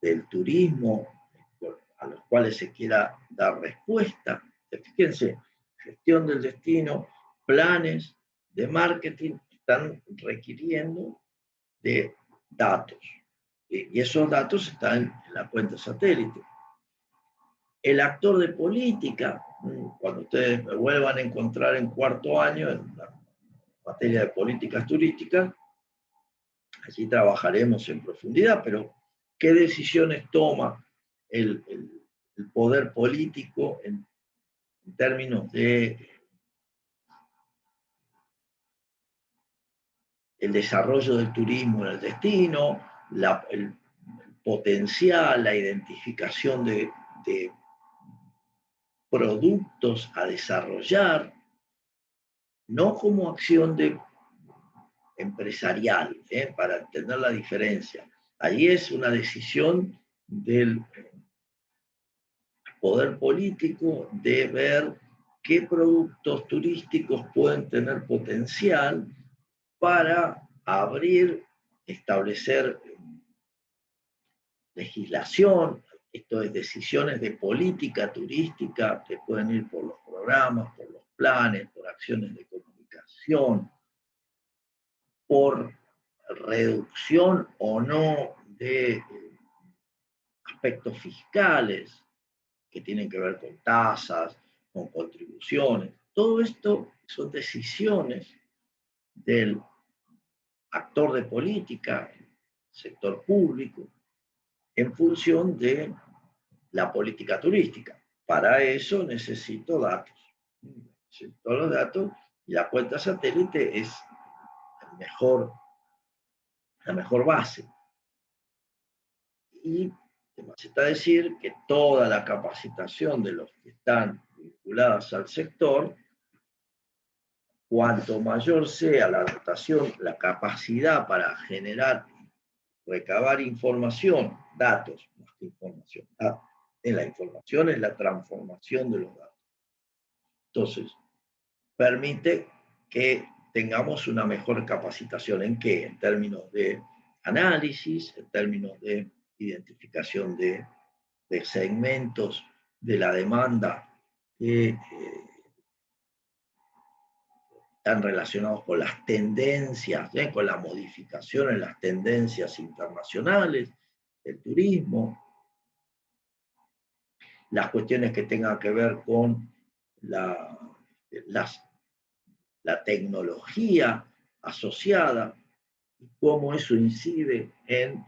del turismo a los cuales se quiera dar respuesta. Fíjense, gestión del destino, planes de marketing están requiriendo de datos. Y esos datos están en la cuenta satélite. El actor de política, cuando ustedes me vuelvan a encontrar en cuarto año en la materia de políticas turísticas, allí trabajaremos en profundidad, pero ¿qué decisiones toma el poder político en términos de el desarrollo del turismo en el destino, el potencial, la identificación de productos a desarrollar, no como acción empresarial, para entender la diferencia? Ahí es una decisión del poder político de ver qué productos turísticos pueden tener potencial para abrir, establecer legislación. Esto es decisiones de política turística que pueden ir por los programas, por los planes, por acciones de comunicación, por reducción o no de aspectos fiscales que tienen que ver con tasas, con contribuciones. Todo esto son decisiones del actor de política, sector público, en función de la política turística. Para eso necesito datos. Necesito los datos, y la cuenta satélite es la mejor base. Y se está a decir que toda la capacitación de los que están vinculados al sector, cuanto mayor sea la dotación, la capacidad para generar, recabar información, datos, más que información, en la información es la transformación de los datos. Entonces, permite que tengamos una mejor capacitación. ¿En qué? En términos de análisis, en términos de identificación de segmentos de la demanda que están relacionados con las tendencias, con la modificación en las tendencias internacionales del turismo, las cuestiones que tengan que ver con la tecnología asociada y cómo eso incide en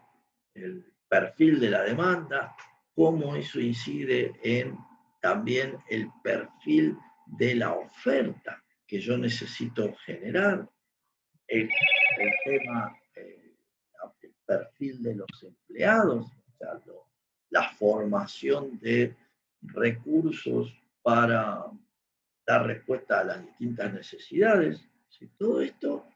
el perfil de la demanda, cómo eso incide en también el perfil de la oferta que yo necesito generar, el tema, el perfil de los empleados, o sea, la formación de recursos para dar respuesta a las distintas necesidades. ¿Sí? Todo esto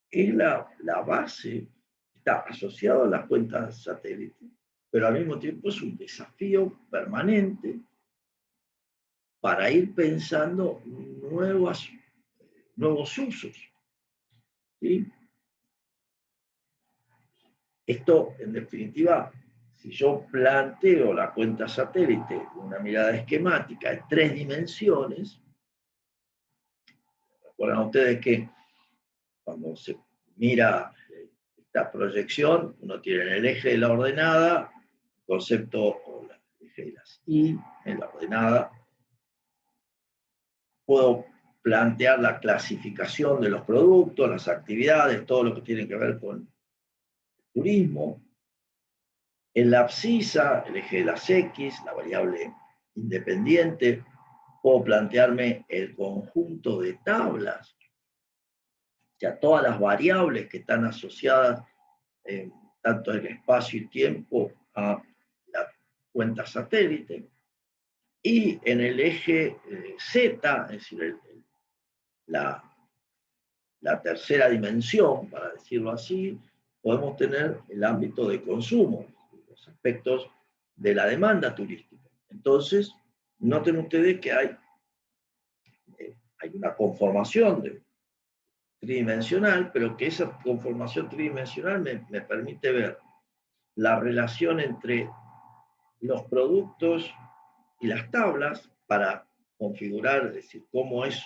es la base, está asociado a las cuentas satélite, pero al mismo tiempo es un desafío permanente para ir pensando nuevos usos. ¿Sí? Esto, en definitiva, si yo planteo la cuenta satélite con una mirada esquemática en 3 dimensiones, recuerdan ustedes que cuando se mira esta proyección, uno tiene en el eje de la ordenada, el concepto o el eje de las Y en la ordenada, puedo plantear la clasificación de los productos, las actividades, todo lo que tiene que ver con turismo. En la abscisa, el eje de las X, la variable independiente, puedo plantearme el conjunto de tablas, o sea, todas las variables que están asociadas tanto en espacio y tiempo a la cuenta satélite. Y en el eje Z, es decir, la, la tercera dimensión, para decirlo así, podemos tener el ámbito de consumo, los aspectos de la demanda turística. Entonces, noten ustedes que hay una conformación tridimensional, pero que esa conformación tridimensional me permite ver la relación entre los productos y las tablas para configurar, es decir, cómo es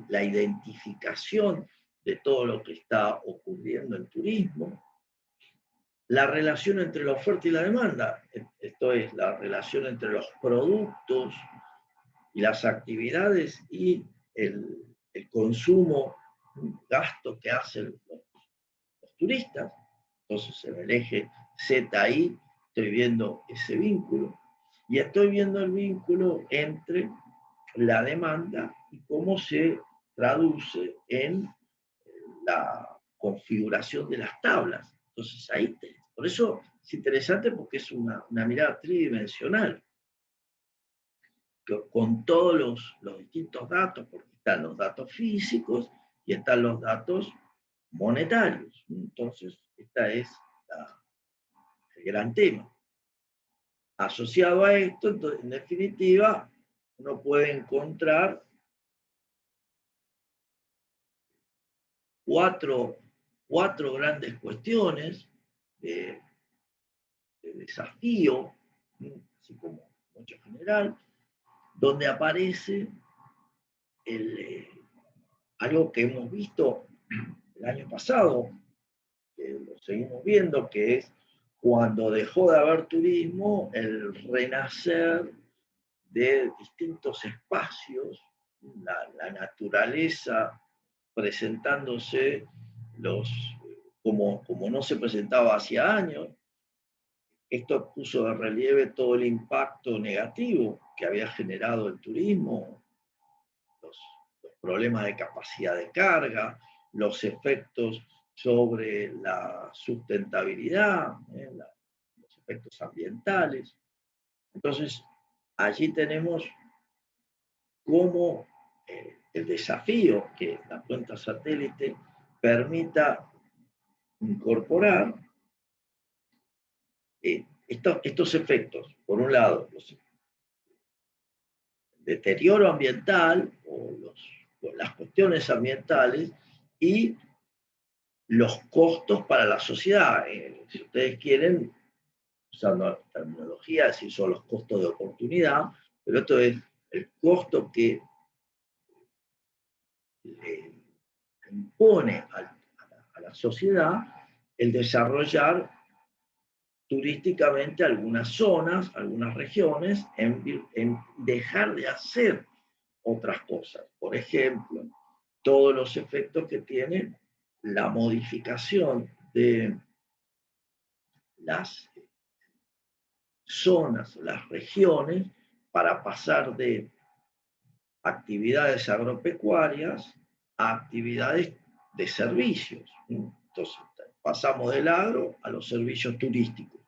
la identificación de todo lo que está ocurriendo en turismo, la relación entre la oferta y la demanda, esto es, la relación entre los productos y las actividades y el consumo, gasto que hacen los turistas. Entonces, en el eje ZI estoy viendo ese vínculo y estoy viendo el vínculo entre la demanda y cómo se traduce en la configuración de las tablas. Entonces, por eso es interesante porque es una mirada tridimensional, con todos los distintos datos, porque están los datos físicos y están los datos monetarios. Entonces, este es el gran tema. Asociado a esto, entonces, en definitiva, uno puede encontrar cuatro grandes cuestiones de desafío, así como mucho general, donde aparece algo que hemos visto el año pasado, que lo seguimos viendo, que es cuando dejó de haber turismo, el renacer de distintos espacios, la naturaleza presentándose como no se presentaba hacía años. Esto puso de relieve todo el impacto negativo que había generado el turismo, los problemas de capacidad de carga, los efectos sobre la sustentabilidad, los efectos ambientales. Entonces, allí tenemos cómo el desafío que la cuenta satélite permita incorporar estos efectos. Por un lado, el deterioro ambiental o las cuestiones ambientales y los costos para la sociedad. Si ustedes quieren, usando la terminología, si son los costos de oportunidad, pero esto es el costo que le impone a la sociedad el desarrollar turísticamente algunas zonas, algunas regiones, en dejar de hacer otras cosas. Por ejemplo, todos los efectos que tiene la modificación de las zonas, las regiones, para pasar de actividades agropecuarias a actividades de servicios. Entonces, pasamos del agro a los servicios turísticos.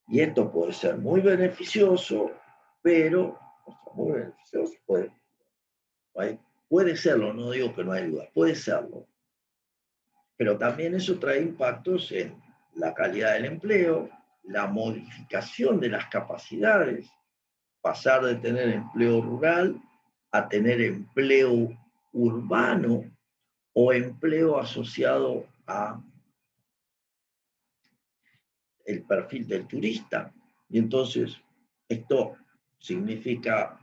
Y esto puede ser muy beneficioso, pero muy beneficioso, hay puede serlo, no digo que no hay duda, puede serlo, pero también eso trae impactos en la calidad del empleo, la modificación de las capacidades, pasar de tener empleo rural a tener empleo urbano o empleo asociado a el perfil del turista. Y entonces esto significa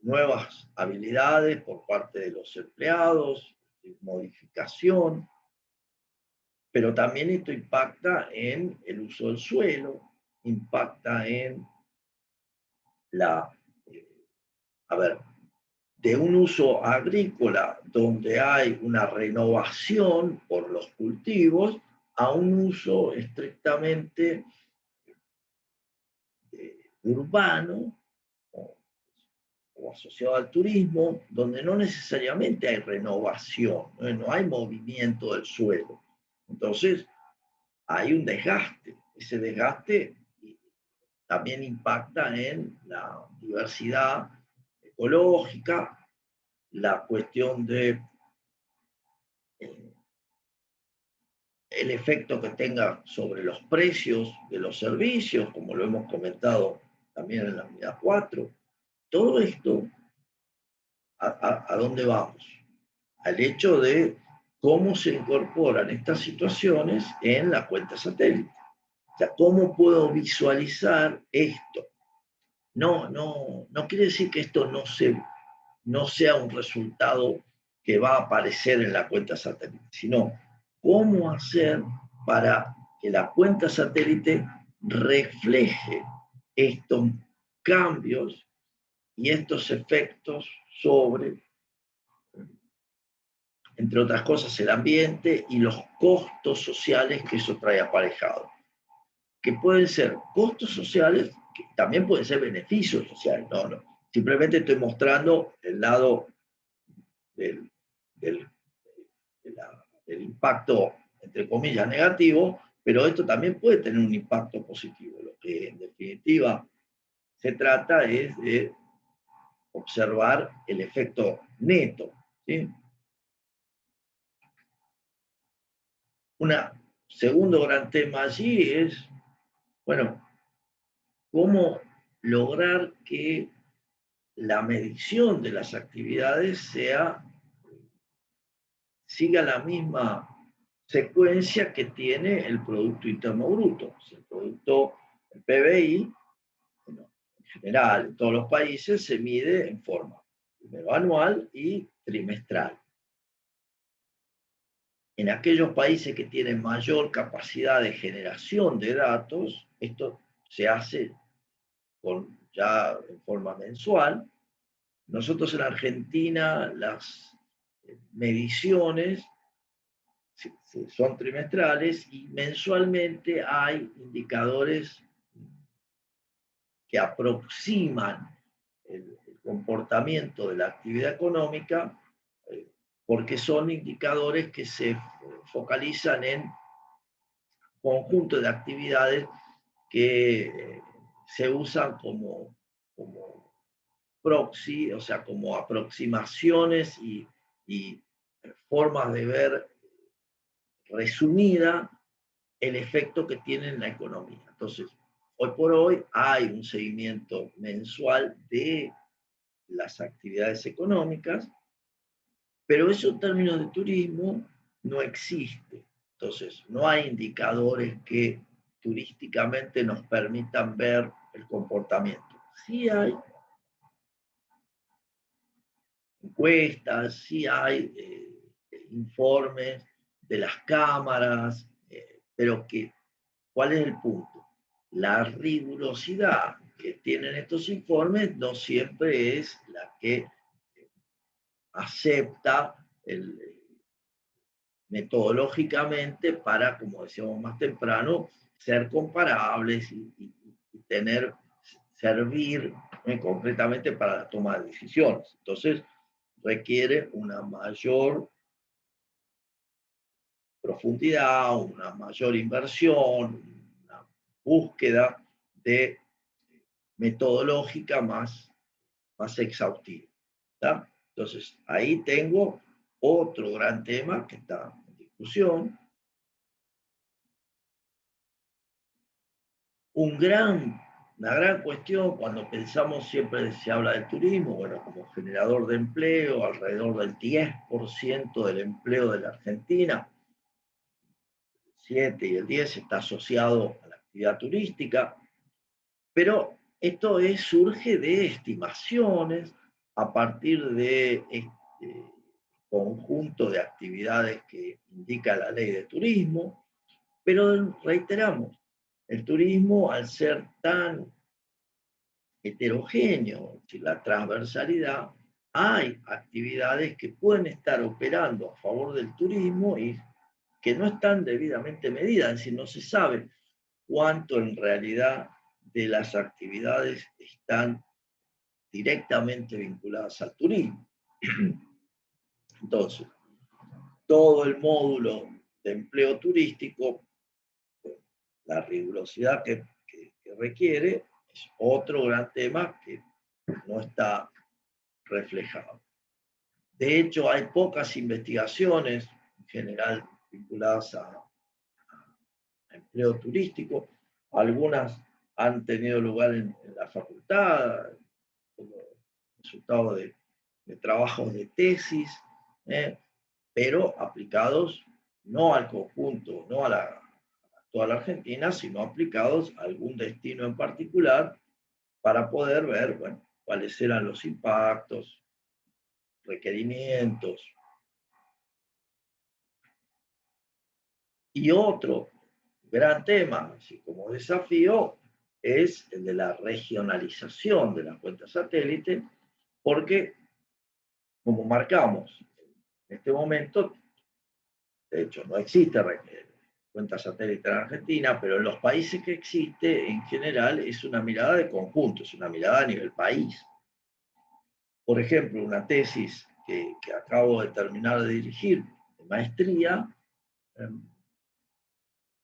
nuevas habilidades por parte de los empleados, modificación, pero también esto impacta en el uso del suelo, impacta en la, eh, a ver, de un uso agrícola donde hay una renovación por los cultivos a un uso estrictamente urbano o, o asociado al turismo, donde no necesariamente hay renovación, no hay movimiento del suelo. Entonces, hay un desgaste. Ese desgaste también impacta en la diversidad ecológica, la cuestión de el efecto que tenga sobre los precios de los servicios, como lo hemos comentado también en la unidad 4. Todo esto, ¿a dónde vamos? Al hecho de cómo se incorporan estas situaciones en la cuenta satélite. O sea, ¿cómo puedo visualizar esto? No quiere decir que esto no sea un resultado que va a aparecer en la cuenta satélite, sino cómo hacer para que la cuenta satélite refleje estos cambios y estos efectos sobre, entre otras cosas, el ambiente y los costos sociales que eso trae aparejado. Que pueden ser costos sociales, que también pueden ser beneficios sociales. No. Simplemente estoy mostrando el lado del, del, del impacto, entre comillas, negativo, pero esto también puede tener un impacto positivo. Lo que en definitiva se trata es de observar el efecto neto. ¿Sí? Un segundo gran tema allí es, bueno, cómo lograr que la medición de las actividades siga la misma secuencia que tiene el Producto Interno Bruto. El producto, el PBI, bueno, en general, en todos los países se mide en forma primero anual y trimestral. En aquellos países que tienen mayor capacidad de generación de datos, esto se hace ya en forma mensual. Nosotros en Argentina las mediciones son trimestrales y mensualmente hay indicadores que aproximan el comportamiento de la actividad económica porque son indicadores que se focalizan en conjunto de actividades que se usan como proxy, o sea, como aproximaciones y formas de ver resumida el efecto que tiene en la economía. Entonces, hoy por hoy hay un seguimiento mensual de las actividades económicas, pero eso en términos de turismo no existe. Entonces, no hay indicadores que turísticamente nos permitan ver el comportamiento. Sí hay encuestas, sí hay informes de las cámaras, pero ¿cuál es el punto? La rigurosidad que tienen estos informes no siempre es la que acepta metodológicamente para, como decíamos más temprano, ser comparables y servir concretamente para la toma de decisiones. Entonces, requiere una mayor profundidad, una mayor inversión, una búsqueda de metodológica más exhaustiva. ¿Tá? Entonces, ahí tengo otro gran tema que está en discusión. Una gran cuestión cuando pensamos, siempre se habla del turismo, bueno, como generador de empleo, alrededor del 10% del empleo de la Argentina, 7 y el 10 está asociado a la actividad turística, pero esto surge de estimaciones a partir de este conjunto de actividades que indica la ley de turismo, pero reiteramos, el turismo al ser tan heterogéneo, la transversalidad, hay actividades que pueden estar operando a favor del turismo y que no están debidamente medidas, es decir, no se sabe cuánto en realidad de las actividades están directamente vinculadas al turismo. Entonces, todo el módulo de empleo turístico, la rigurosidad que requiere, es otro gran tema que no está reflejado. De hecho, hay pocas investigaciones, en general, vinculadas a empleo turístico. Algunas han tenido lugar en la facultad, como resultado de trabajos de tesis, pero aplicados no al conjunto, no a toda la Argentina, sino aplicados a algún destino en particular para poder ver, bueno, cuáles eran los impactos, requerimientos. Y otro gran tema, así como desafío, es el de la regionalización de las cuentas satélite, porque, como marcamos, en este momento, de hecho, no existe cuenta satélite en Argentina, pero en los países que existe, en general, es una mirada de conjunto, es una mirada a nivel país. Por ejemplo, una tesis que acabo de terminar de dirigir, de maestría,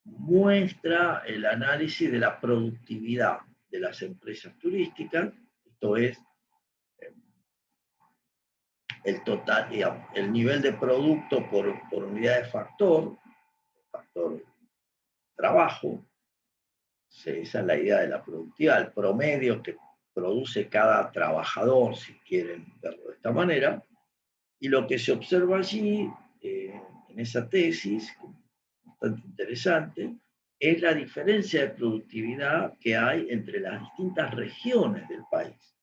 muestra el análisis de la productividad de las empresas turísticas, esto es, el total, digamos, el nivel de producto por unidad de factor trabajo, esa es la idea de la productividad, el promedio que produce cada trabajador, si quieren verlo de esta manera, y lo que se observa allí, en esa tesis, bastante interesante, es la diferencia de productividad que hay entre las distintas regiones del país.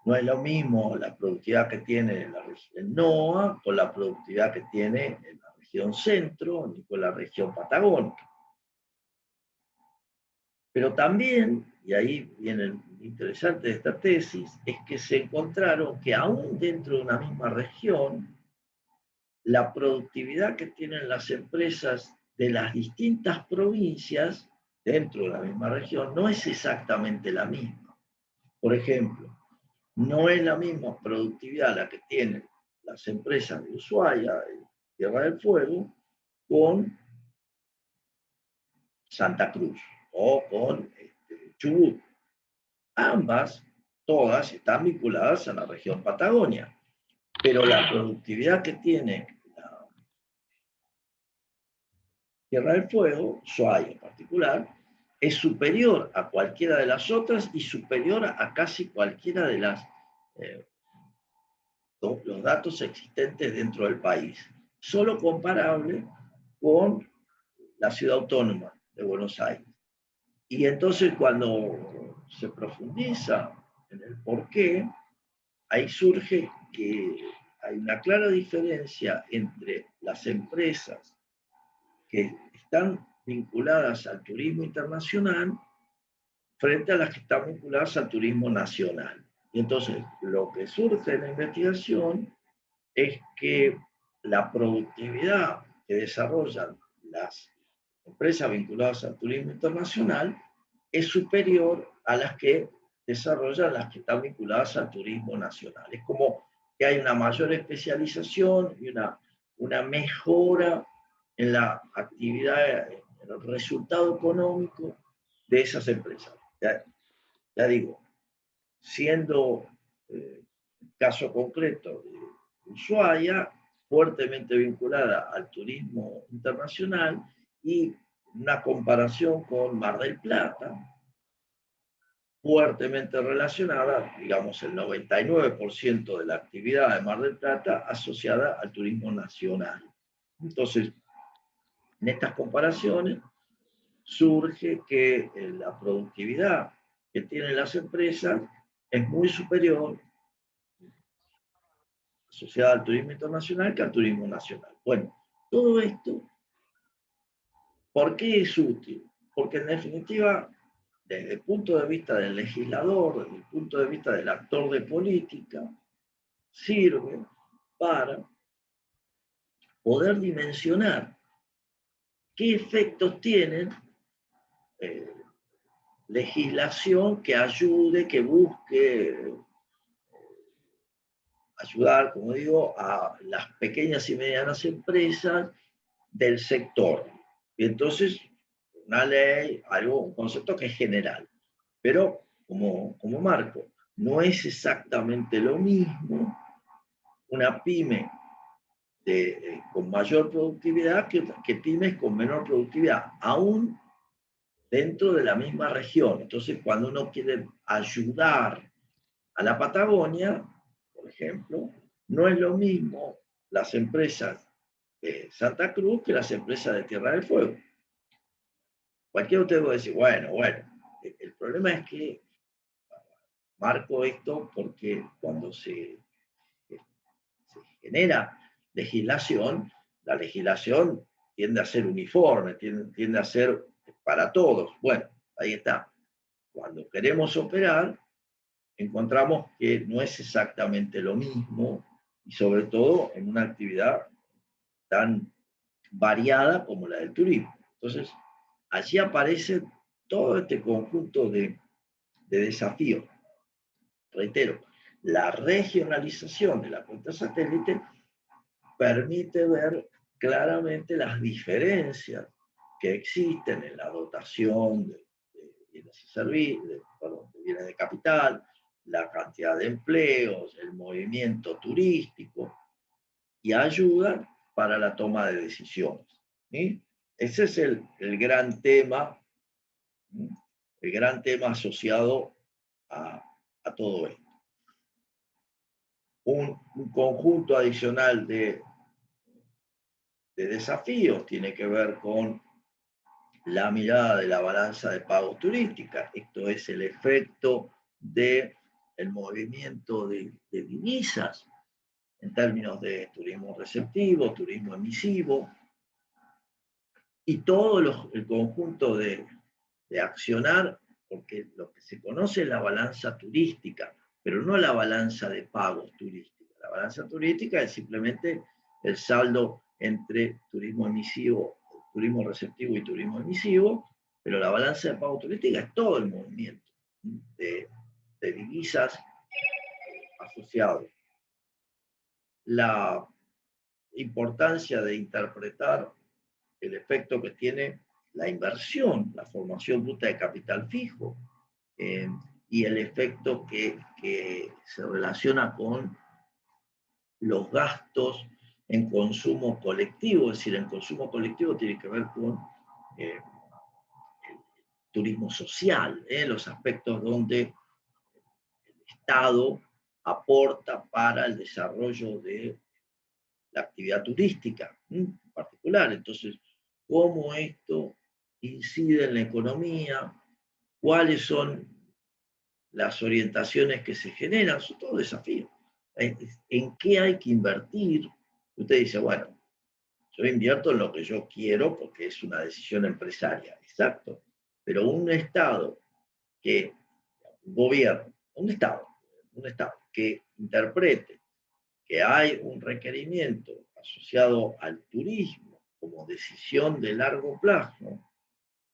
No es lo mismo la productividad que tiene la región NOA con la productividad que tiene en la región centro ni con la región patagónica. Pero también, y ahí viene lo interesante de esta tesis, es que se encontraron que aún dentro de una misma región, la productividad que tienen las empresas de las distintas provincias dentro de la misma región no es exactamente la misma. Por ejemplo, no es la misma productividad la que tienen las empresas de Ushuaia, de Tierra del Fuego, con Santa Cruz o con Chubut. Ambas, todas, están vinculadas a la región Patagonia, pero la productividad que tiene la Tierra del Fuego, Ushuaia en particular, es superior a cualquiera de las otras y superior a casi cualquiera de los datos existentes dentro del país, solo comparable con la ciudad autónoma de Buenos Aires. Y entonces cuando se profundiza en el porqué, ahí surge que hay una clara diferencia entre las empresas que están vinculadas al turismo internacional frente a las que están vinculadas al turismo nacional. Y entonces lo que surge en la investigación es que la productividad que desarrollan las empresas vinculadas al turismo internacional es superior a las que desarrollan las que están vinculadas al turismo nacional. Es como que hay una mayor especialización y una mejora en la actividad, en el resultado económico de esas empresas. Ya digo, siendo caso concreto de Ushuaia, fuertemente vinculada al turismo internacional y una comparación con Mar del Plata, fuertemente relacionada, digamos el 99% de la actividad de Mar del Plata asociada al turismo nacional. Entonces, en estas comparaciones surge que la productividad que tienen las empresas es muy superior asociada al turismo internacional que al turismo nacional. Bueno, todo esto, ¿por qué es útil? Porque en definitiva, desde el punto de vista del legislador, desde el punto de vista del actor de política, sirve para poder dimensionar qué efectos tienen legislación que ayude, que busque ayudar, como digo, a las pequeñas y medianas empresas del sector. Y entonces, una ley, algo, un concepto que es general, pero como marco, no es exactamente lo mismo una pyme con mayor productividad que pymes con menor productividad, aún dentro de la misma región. Entonces, cuando uno quiere ayudar a la Patagonia, por ejemplo, no es lo mismo las empresas de Santa Cruz que las empresas de Tierra del Fuego. Cualquiera de ustedes puede decir, bueno, el problema es que marco esto porque cuando se genera legislación, la legislación tiende a ser uniforme, tiende a ser para todos. Bueno, ahí está. Cuando queremos operar, encontramos que no es exactamente lo mismo y sobre todo en una actividad tan variada como la del turismo. Entonces, allí aparece todo este conjunto de desafíos. Reitero, la regionalización de la cuenta satélite permite ver claramente las diferencias que existen en la dotación de bienes y servicios, de bienes de capital, la cantidad de empleos, el movimiento turístico, y ayudan para la toma de decisiones. ¿Sí? Ese es el gran tema, ¿sí? El gran tema asociado a todo esto. Un conjunto adicional de desafíos tiene que ver con la mirada de la balanza de pagos turística. Esto es el efecto del movimiento de divisas en términos de turismo receptivo, turismo emisivo, y todo el conjunto de accionar, porque lo que se conoce es la balanza turística, pero no la balanza de pagos turística. La balanza turística es simplemente el saldo entre turismo emisivo, turismo receptivo y turismo emisivo, pero la balanza de pagos turística es todo el movimiento de divisas asociados. La importancia de interpretar el efecto que tiene la inversión, la formación bruta de capital fijo, y el efecto que se relaciona con los gastos en consumo colectivo, es decir, en consumo colectivo tiene que ver con el turismo social, los aspectos donde el Estado aporta para el desarrollo de la actividad turística en particular. Entonces, ¿cómo esto incide en la economía? ¿Cuáles son las orientaciones que se generan? Son todos desafíos. ¿En qué hay que invertir? Usted dice, bueno, yo invierto en lo que yo quiero porque es una decisión empresaria, exacto. Pero un Estado que gobierna, un Estado que interprete que hay un requerimiento asociado al turismo como decisión de largo plazo,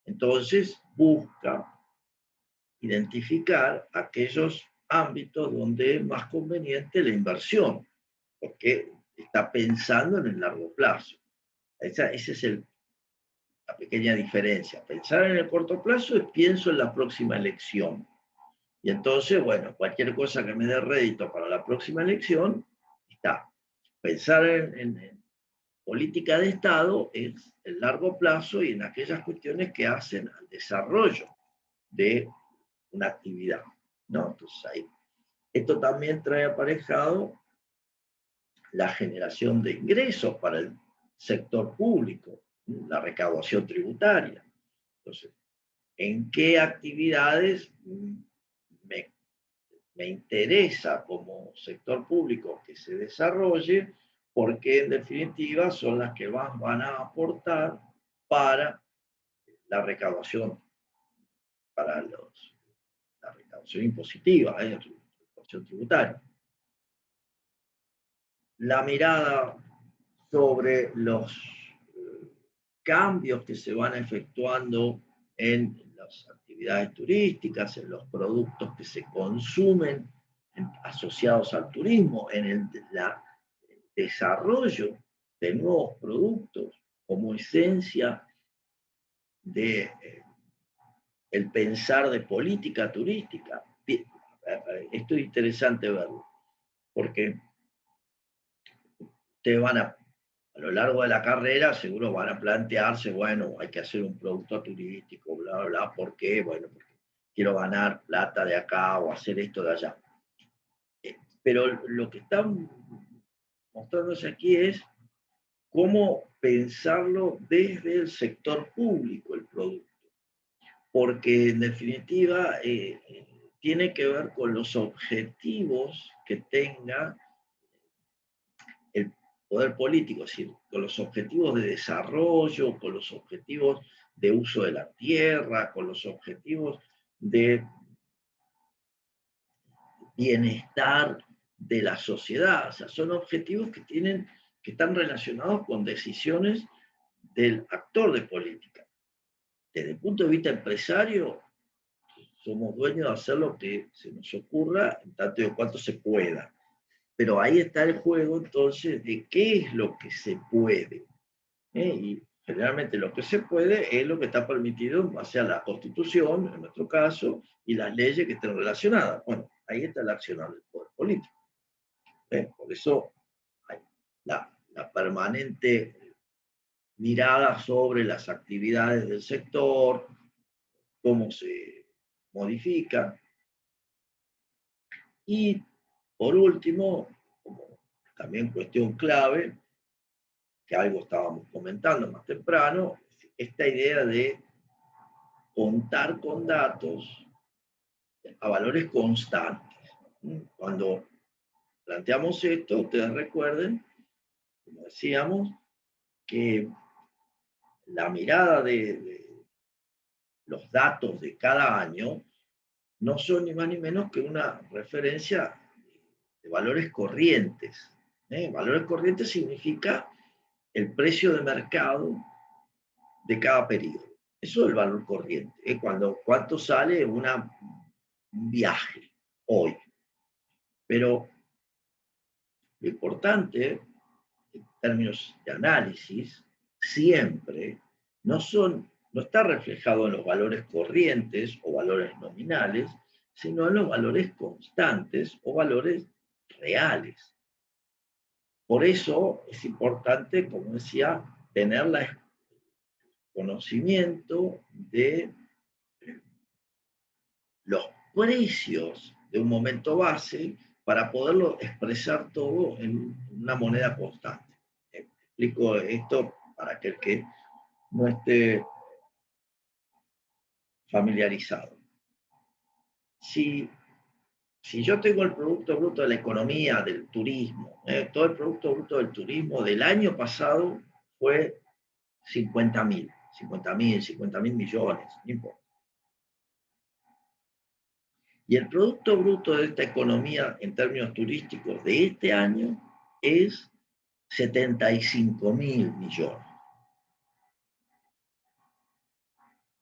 entonces busca identificar aquellos ámbitos donde es más conveniente la inversión, porque está pensando en el largo plazo. Esa es la pequeña diferencia. Pensar en el corto plazo es pienso en la próxima elección. Y entonces, bueno, cualquier cosa que me dé rédito para la próxima elección, está. Pensar en política de Estado es el largo plazo y en aquellas cuestiones que hacen al desarrollo de una actividad, ¿no? Entonces, ahí, esto también trae aparejado la generación de ingresos para el sector público, la recaudación tributaria. Entonces, ¿en qué actividades me, me interesa como sector público que se desarrolle? Porque en definitiva son las que van a aportar para la recaudación, para la recaudación impositiva, la recaudación tributaria. La mirada sobre los cambios que se van efectuando en las actividades turísticas, en los productos que se consumen asociados al turismo, en el desarrollo de nuevos productos como esencia de el pensar de política turística. Esto es interesante verlo, porque ustedes van a lo largo de la carrera seguro van a plantearse, bueno, hay que hacer un producto turístico, bla, bla, bla. ¿Por qué? Bueno, porque quiero ganar plata de acá o hacer esto de allá. Pero lo que están mostrándose aquí es cómo pensarlo desde el sector público, el producto. Porque en definitiva tiene que ver con los objetivos que tenga el poder político, es decir, con los objetivos de desarrollo, con los objetivos de uso de la tierra, con los objetivos de bienestar de la sociedad. O sea, son objetivos que están relacionados con decisiones del actor de política. Desde el punto de vista empresario, somos dueños de hacer lo que se nos ocurra en tanto y cuanto se pueda. Pero ahí está el juego entonces de qué es lo que se puede. Y generalmente lo que se puede es lo que está permitido en base a la Constitución, en nuestro caso, y las leyes que estén relacionadas. Bueno, ahí está el accionar del poder político. Por eso hay la permanente mirada sobre las actividades del sector, cómo se modifica. Y por último, como también cuestión clave, que algo estábamos comentando más temprano, esta idea de contar con datos a valores constantes. Cuando planteamos esto, ustedes recuerden, como decíamos, que la mirada de los datos de cada año no son ni más ni menos que una referencia de valores corrientes. Valores corrientes significa el precio de mercado de cada periodo. Eso es el valor corriente. ¿Cuánto sale un viaje hoy? Pero lo importante, en términos de análisis, siempre no está reflejado en los valores corrientes o valores nominales, sino en los valores constantes o valores reales. Por eso es importante, como decía, tener el conocimiento de los precios de un momento base para poderlo expresar todo en una moneda constante. Explico esto para aquel que no esté familiarizado. Si yo tengo el Producto Bruto de la economía, del turismo, todo el Producto Bruto del turismo del año pasado fue 50.000 millones, no importa. Y el Producto Bruto de esta economía en términos turísticos de este año es 75.000 millones.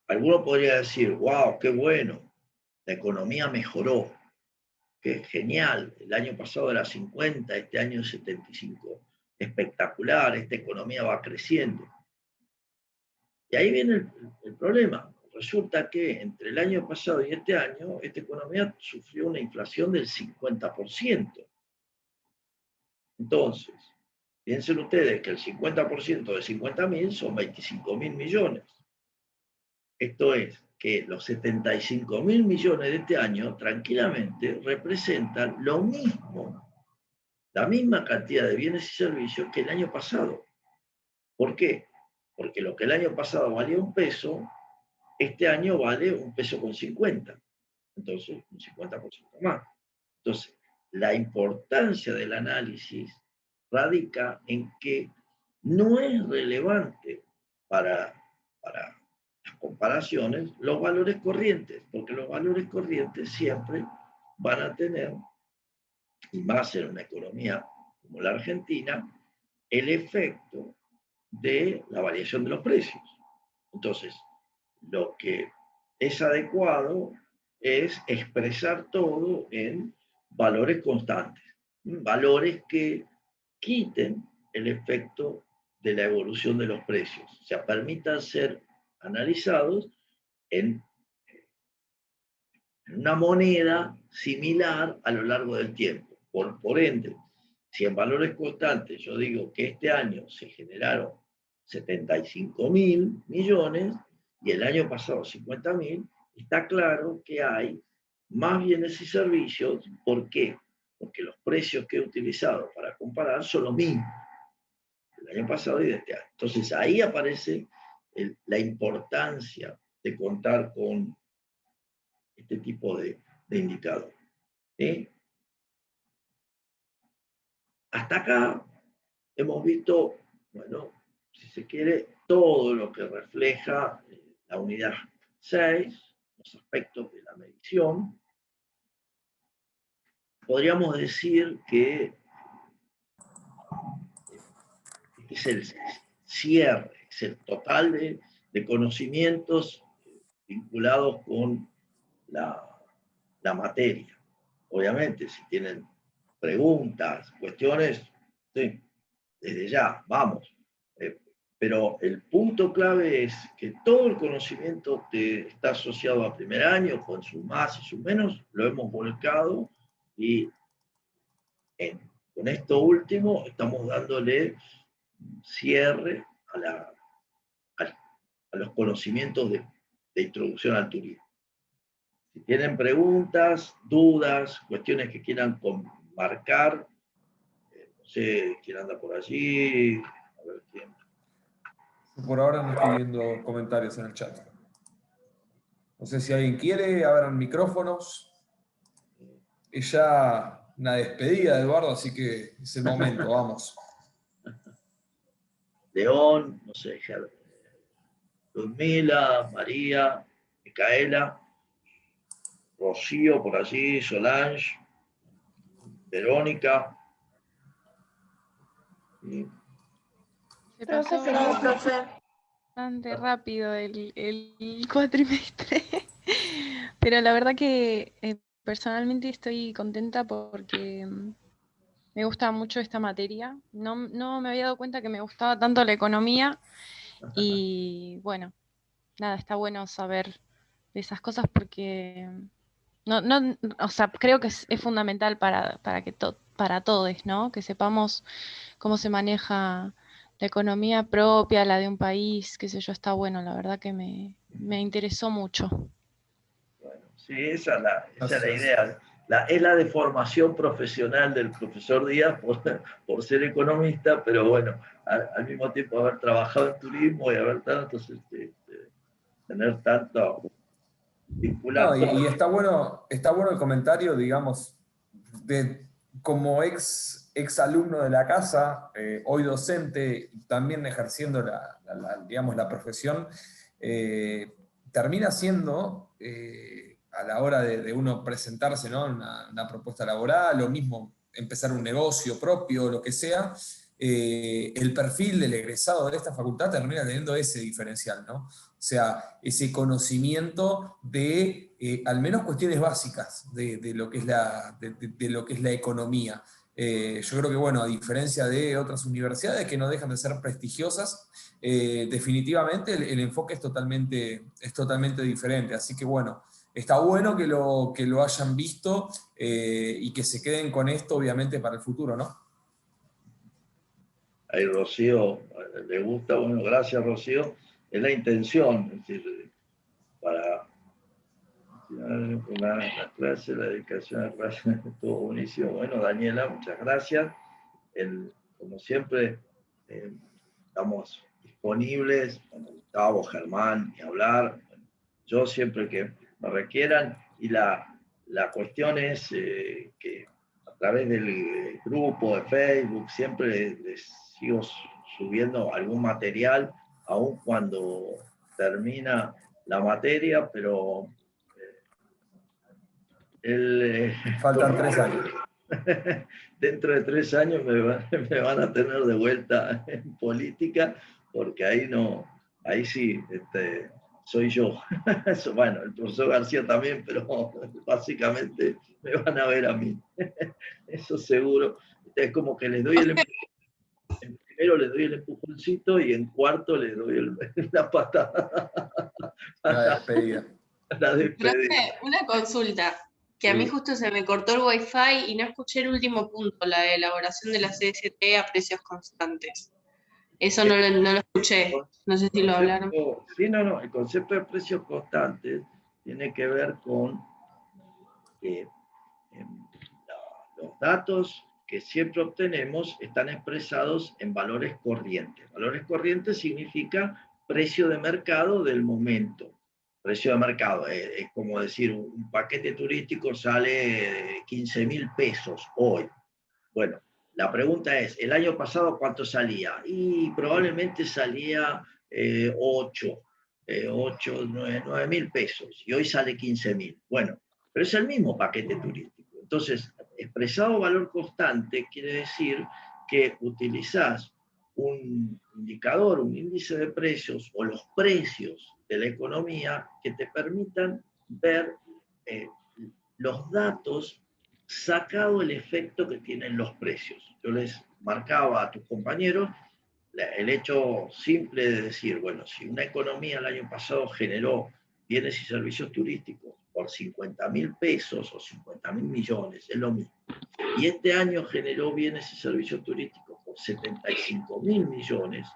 Alguno podría decir, wow, qué bueno, la economía mejoró, qué genial, el año pasado era 50, este año es 75. Espectacular, esta economía va creciendo. Y ahí viene el problema. resulta que entre el año pasado y este año, esta economía sufrió una inflación del 50%. Entonces, piensen ustedes que el 50% de 50.000 son 25.000 millones. Esto es que los 75.000 millones de este año tranquilamente representan lo mismo, la misma cantidad de bienes y servicios que el año pasado. ¿Por qué? Porque lo que el año pasado valía un peso, este año vale un peso con 50. Entonces, un 50% más. Entonces, la importancia del análisis radica en que no es relevante para las comparaciones los valores corrientes, porque los valores corrientes siempre van a tener, y más en una economía como la Argentina, el efecto de la variación de los precios. Entonces, lo que es adecuado es expresar todo en valores constantes, valores que quiten el efecto de la evolución de los precios, o sea, permitan ser analizados en una moneda similar a lo largo del tiempo. Por ende, si en valores constantes yo digo que este año se generaron 75.000 millones y el año pasado 50.000, está claro que hay más bienes y servicios. ¿Por qué? Porque los precios que he utilizado para comparar son los mismos del año pasado y de este año. Entonces ahí aparece la importancia de contar con este tipo de indicador. ¿Sí? Hasta acá hemos visto, bueno, si se quiere, todo lo que refleja la unidad 6, los aspectos de la medición. Podríamos decir que es el cierre, es el total de conocimientos vinculados con la materia. Obviamente, si tienen preguntas, cuestiones, sí, desde ya, vamos. Pero el punto clave es que todo el conocimiento que está asociado a primer año, con sus más y sus menos, lo hemos volcado y con esto último estamos dándole cierre a los conocimientos de introducción al turismo. Si tienen preguntas, dudas, cuestiones que quieran marcar, no sé quién anda por allí, a ver quién. Por ahora no estoy viendo comentarios en el chat. No sé si alguien quiere, abran micrófonos. Es ya una despedida, Eduardo, así que es el momento, vamos. León, no sé, Ludmila, María, Micaela, Rocío por allí, Solange, Verónica. Se pasó bastante rápido el cuatrimestre, pero la verdad que personalmente estoy contenta porque me gusta mucho esta materia. No me había dado cuenta que me gustaba tanto la economía y bueno, nada, está bueno saber de esas cosas porque o sea, creo que es fundamental para todos, ¿no? Que sepamos cómo se maneja la economía propia, la de un país, qué sé yo, está bueno, la verdad que me interesó mucho. Bueno, sí, esa es la idea. Es la deformación profesional del profesor Díaz por ser economista, pero bueno, al mismo tiempo haber trabajado en turismo y haber tantos, tener tanto vinculado. No, y está bueno el comentario, digamos, como ex alumno de la casa, hoy docente, también ejerciendo digamos, la profesión, termina siendo, a la hora de uno presentarse, ¿no?, una propuesta laboral, o mismo empezar un negocio propio, lo que sea, el perfil del egresado de esta facultad termina teniendo ese diferencial, ¿no? O sea, ese conocimiento de al menos cuestiones básicas de lo que es de lo que es la economía. Yo creo que, bueno, a diferencia de otras universidades que no dejan de ser prestigiosas, definitivamente el enfoque es totalmente diferente. Así que, bueno, está bueno que lo hayan visto y que se queden con esto, obviamente, para el futuro, ¿no? Ahí Rocío le gusta, bueno, gracias Rocío, es la intención, es decir, para la clase, la dedicación a la clase, estuvo buenísimo. Bueno, Daniela, muchas gracias. Como siempre, estamos disponibles, bueno, Gustavo, Germán, ni hablar, yo siempre que me requieran, y la cuestión es que a través del grupo de Facebook siempre les sigo subiendo algún material, aun cuando termina la materia, pero Faltan 3 años. dentro de 3 años me van a tener de vuelta en política, porque ahí sí, soy yo. Bueno, el profesor García también, pero básicamente me van a ver a mí. Eso seguro. Es como que les doy en primero les doy el empujoncito y en cuarto les doy la patada. La despedida. La despedida. Profe, una consulta, que a mí Sí. justo se me cortó el wifi y no escuché el último punto, la de elaboración de la CST a precios constantes. Eso no lo escuché, no sé si lo hablaron. Sí, no, el concepto de precios constantes tiene que ver con los datos que siempre obtenemos están expresados en valores corrientes. Valores corrientes significa precio de mercado del momento. Precio de mercado es como decir, un paquete turístico sale 15.000 pesos hoy. Bueno, la pregunta es, ¿el año pasado cuánto salía? Y probablemente salía 8, 9.000 pesos, y hoy sale 15.000. Bueno, pero es el mismo paquete turístico. Entonces, expresado valor constante quiere decir que utilizás un indicador, un índice de precios o los precios de la economía que te permitan ver los datos sacado el efecto que tienen los precios. Yo les marcaba a tus compañeros el hecho simple de decir, bueno, si una economía el año pasado generó bienes y servicios turísticos por 50.000 pesos o 50.000 millones, es lo mismo, y este año generó bienes y servicios turísticos por 75.000 millones,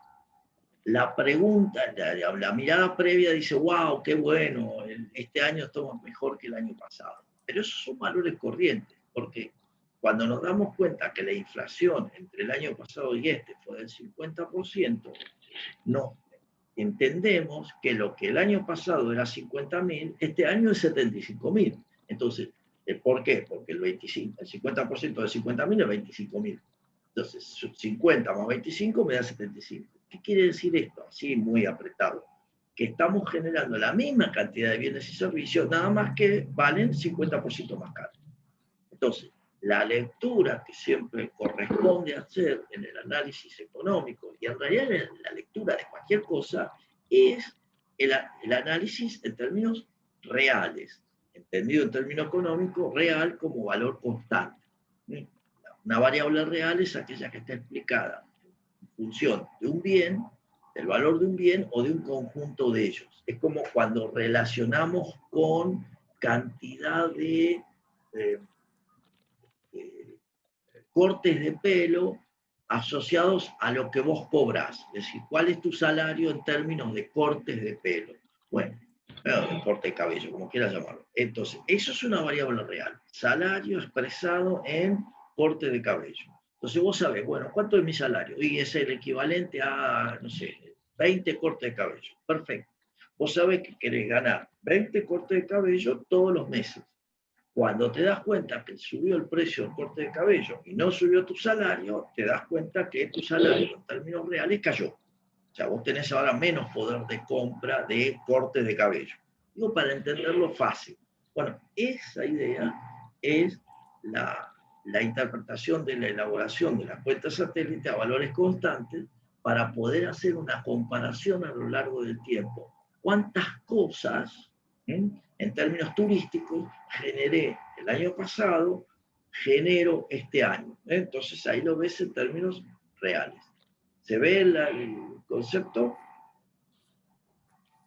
la pregunta, la mirada previa dice, wow, qué bueno, este año estamos mejor que el año pasado. Pero esos son valores corrientes, porque cuando nos damos cuenta que la inflación entre el año pasado y este fue del 50%, no entendemos que lo que el año pasado era 50.000, este año es 75.000. Entonces, ¿por qué? Porque el 50% de 50.000 es 25.000. Entonces, 50 más 25 me da 75. ¿Qué quiere decir esto? Así muy apretado. Que estamos generando la misma cantidad de bienes y servicios, nada más que valen 50% más caros. Entonces, la lectura que siempre corresponde hacer en el análisis económico, y en realidad en la lectura de cualquier cosa, es el análisis en términos reales, entendido en términos económicos, real como valor constante. Una variable real es aquella que está explicada en función de un bien, del valor de un bien o de un conjunto de ellos. Es como cuando relacionamos con cantidad de cortes de pelo asociados a lo que vos cobrás. Es decir, ¿cuál es tu salario en términos de cortes de pelo? Bueno, de corte de cabello, como quieras llamarlo. Entonces, eso es una variable real. Salario expresado en corte de cabello. Entonces vos sabés, bueno, ¿cuánto es mi salario? Y es el equivalente a, no sé, 20 cortes de cabello. Perfecto. Vos sabés que querés ganar 20 cortes de cabello todos los meses. Cuando te das cuenta que subió el precio del corte de cabello y no subió tu salario, te das cuenta que tu salario en términos reales cayó. O sea, vos tenés ahora menos poder de compra de corte de cabello. Digo, para entenderlo fácil. Bueno, esa idea es la interpretación de la elaboración de las cuentas satélite a valores constantes para poder hacer una comparación a lo largo del tiempo. ¿Cuántas cosas, en términos turísticos, generé el año pasado, genero este año. Entonces ahí lo ves en términos reales. ¿Se ve el concepto?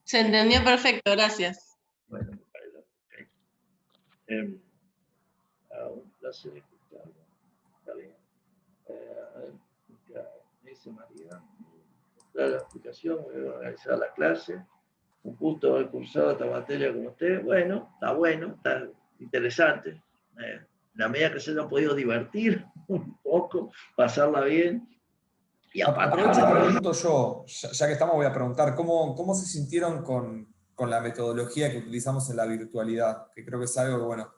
Se entendió perfecto, gracias. Bueno, okay. Un placer escucharlo. Está bien. A ver, me dice María. La explicación, voy a organizar la clase. Un gusto haber cursado esta materia con usted. Bueno, está interesante. En la medida que se hayan podido divertir un poco, pasarla bien. Y Aprovecho y pregunto yo, ya que estamos, voy a preguntar, ¿cómo se sintieron con la metodología que utilizamos en la virtualidad? Que creo que es algo que, bueno,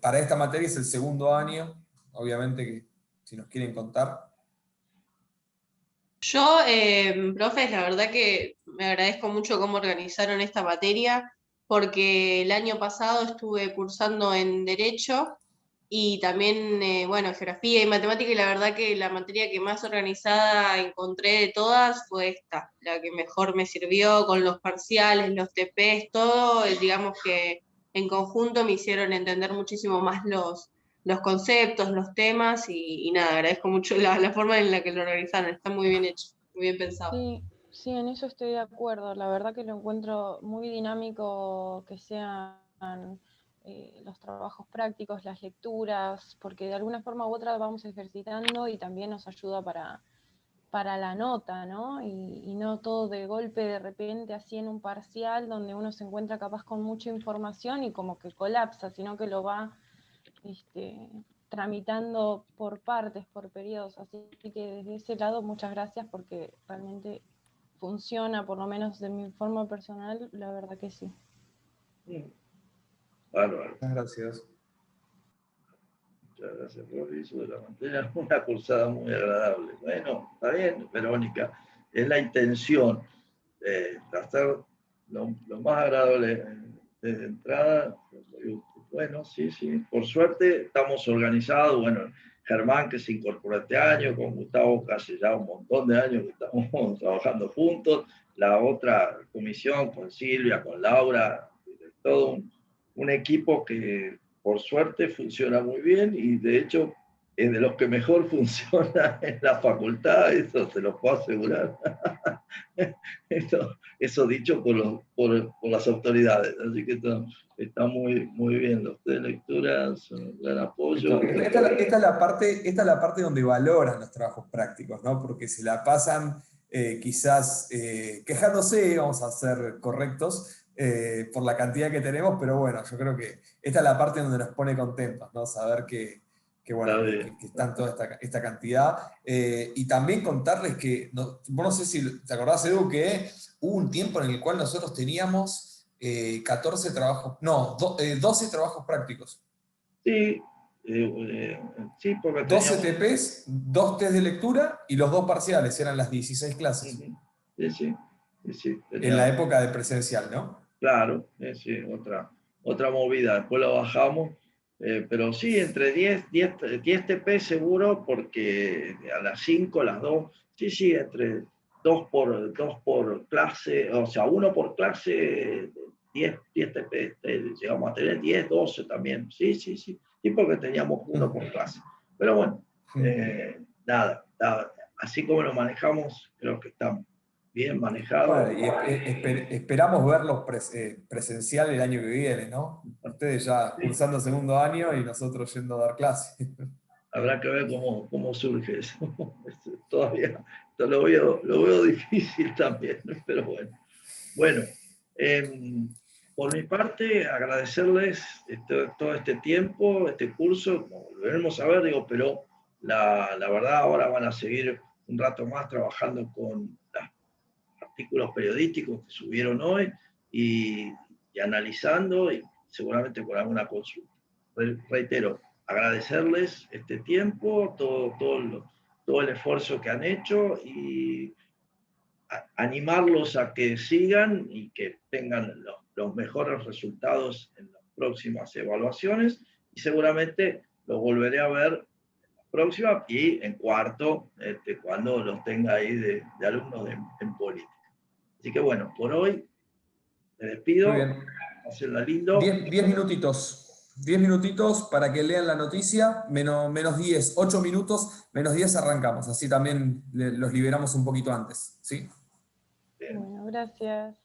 para esta materia es el segundo año, obviamente, que si nos quieren contar. Yo, profes, la verdad que me agradezco mucho cómo organizaron esta materia, porque el año pasado estuve cursando en Derecho y también, bueno, Geografía y Matemática, y la verdad que la materia que más organizada encontré de todas fue esta, la que mejor me sirvió con los parciales, los TPs, todo, digamos que en conjunto me hicieron entender muchísimo más los conceptos, los temas y nada, agradezco mucho la forma en la que lo organizaron, está muy bien hecho, muy bien pensado. Sí, sí, en eso estoy de acuerdo. La verdad que lo encuentro muy dinámico que sean los trabajos prácticos, las lecturas, porque de alguna forma u otra vamos ejercitando y también nos ayuda para la nota, ¿no? Y no todo de golpe, de repente, así en un parcial donde uno se encuentra capaz con mucha información y como que colapsa, sino que lo va tramitando por partes, por periodos. Así que desde ese lado, muchas gracias porque realmente funciona, por lo menos de mi forma personal, la verdad que sí. Bárbaro. Muchas gracias. Muchas gracias por eso de la materia. Una cursada muy agradable. Bueno, está bien, Verónica. Es la intención de hacer lo más agradable desde entrada. Bueno, sí. Por suerte estamos organizados. Bueno, Germán, que se incorporó este año, con Gustavo, casi ya un montón de años que estamos trabajando juntos. La otra comisión, con Silvia, con Laura, todo un equipo que por suerte funciona muy bien y de hecho es de los que mejor funciona en la facultad, eso se lo puedo asegurar. Eso dicho por las autoridades, así que está muy bien. Los de lectura son un gran apoyo. Esta es la parte donde valoran los trabajos prácticos, ¿no? Porque se la pasan quizás quejándose, vamos a ser correctos, por la cantidad que tenemos, pero bueno, yo creo que esta es la parte donde nos pone contentos, ¿no? Saber que están toda esta cantidad. Y también contarles que, vos no sé si te acordás, Edu, que hubo un tiempo en el cual nosotros teníamos 12 trabajos prácticos. Sí, sí, porque 12 teníamos... TPs, 2 test de lectura y los 2 parciales, eran las 16 clases. Sí. En la época de presencial, ¿no? Claro, sí, otra movida. Después lo bajamos, pero sí, entre 10 TP seguro, porque a las 5, las 2, sí, entre 2 por clase, o sea, 1 por clase, 10 TP, llegamos a tener 10, 12 también, sí, porque teníamos 1 por clase. Pero bueno, nada, así como lo manejamos, creo que está bien manejado. Bueno, y esperamos verlos presencial el año que viene, ¿no? Ustedes ya cursando segundo año y nosotros yendo a dar clases. Habrá que ver cómo surge eso. Todavía lo veo difícil también, pero bueno. Bueno, por mi parte, agradecerles todo este tiempo, este curso, como volveremos a ver, pero la verdad ahora van a seguir un rato más trabajando con los artículos periodísticos que subieron hoy y analizando y seguramente con alguna consulta. Reitero, agradecerles este tiempo, todo el esfuerzo que han hecho y animarlos a que sigan y que tengan los mejores resultados en las próximas evaluaciones y seguramente los volveré a ver en la próxima y en cuarto, cuando los tenga ahí de alumnos en política. Así que bueno, por hoy me despido. Muy bien. Hacenla lindo. 10 minutitos. 10 minutitos para que lean la noticia, menos 10, 8 minutos, menos 10 arrancamos, así también los liberamos un poquito antes, ¿sí? Bueno, gracias.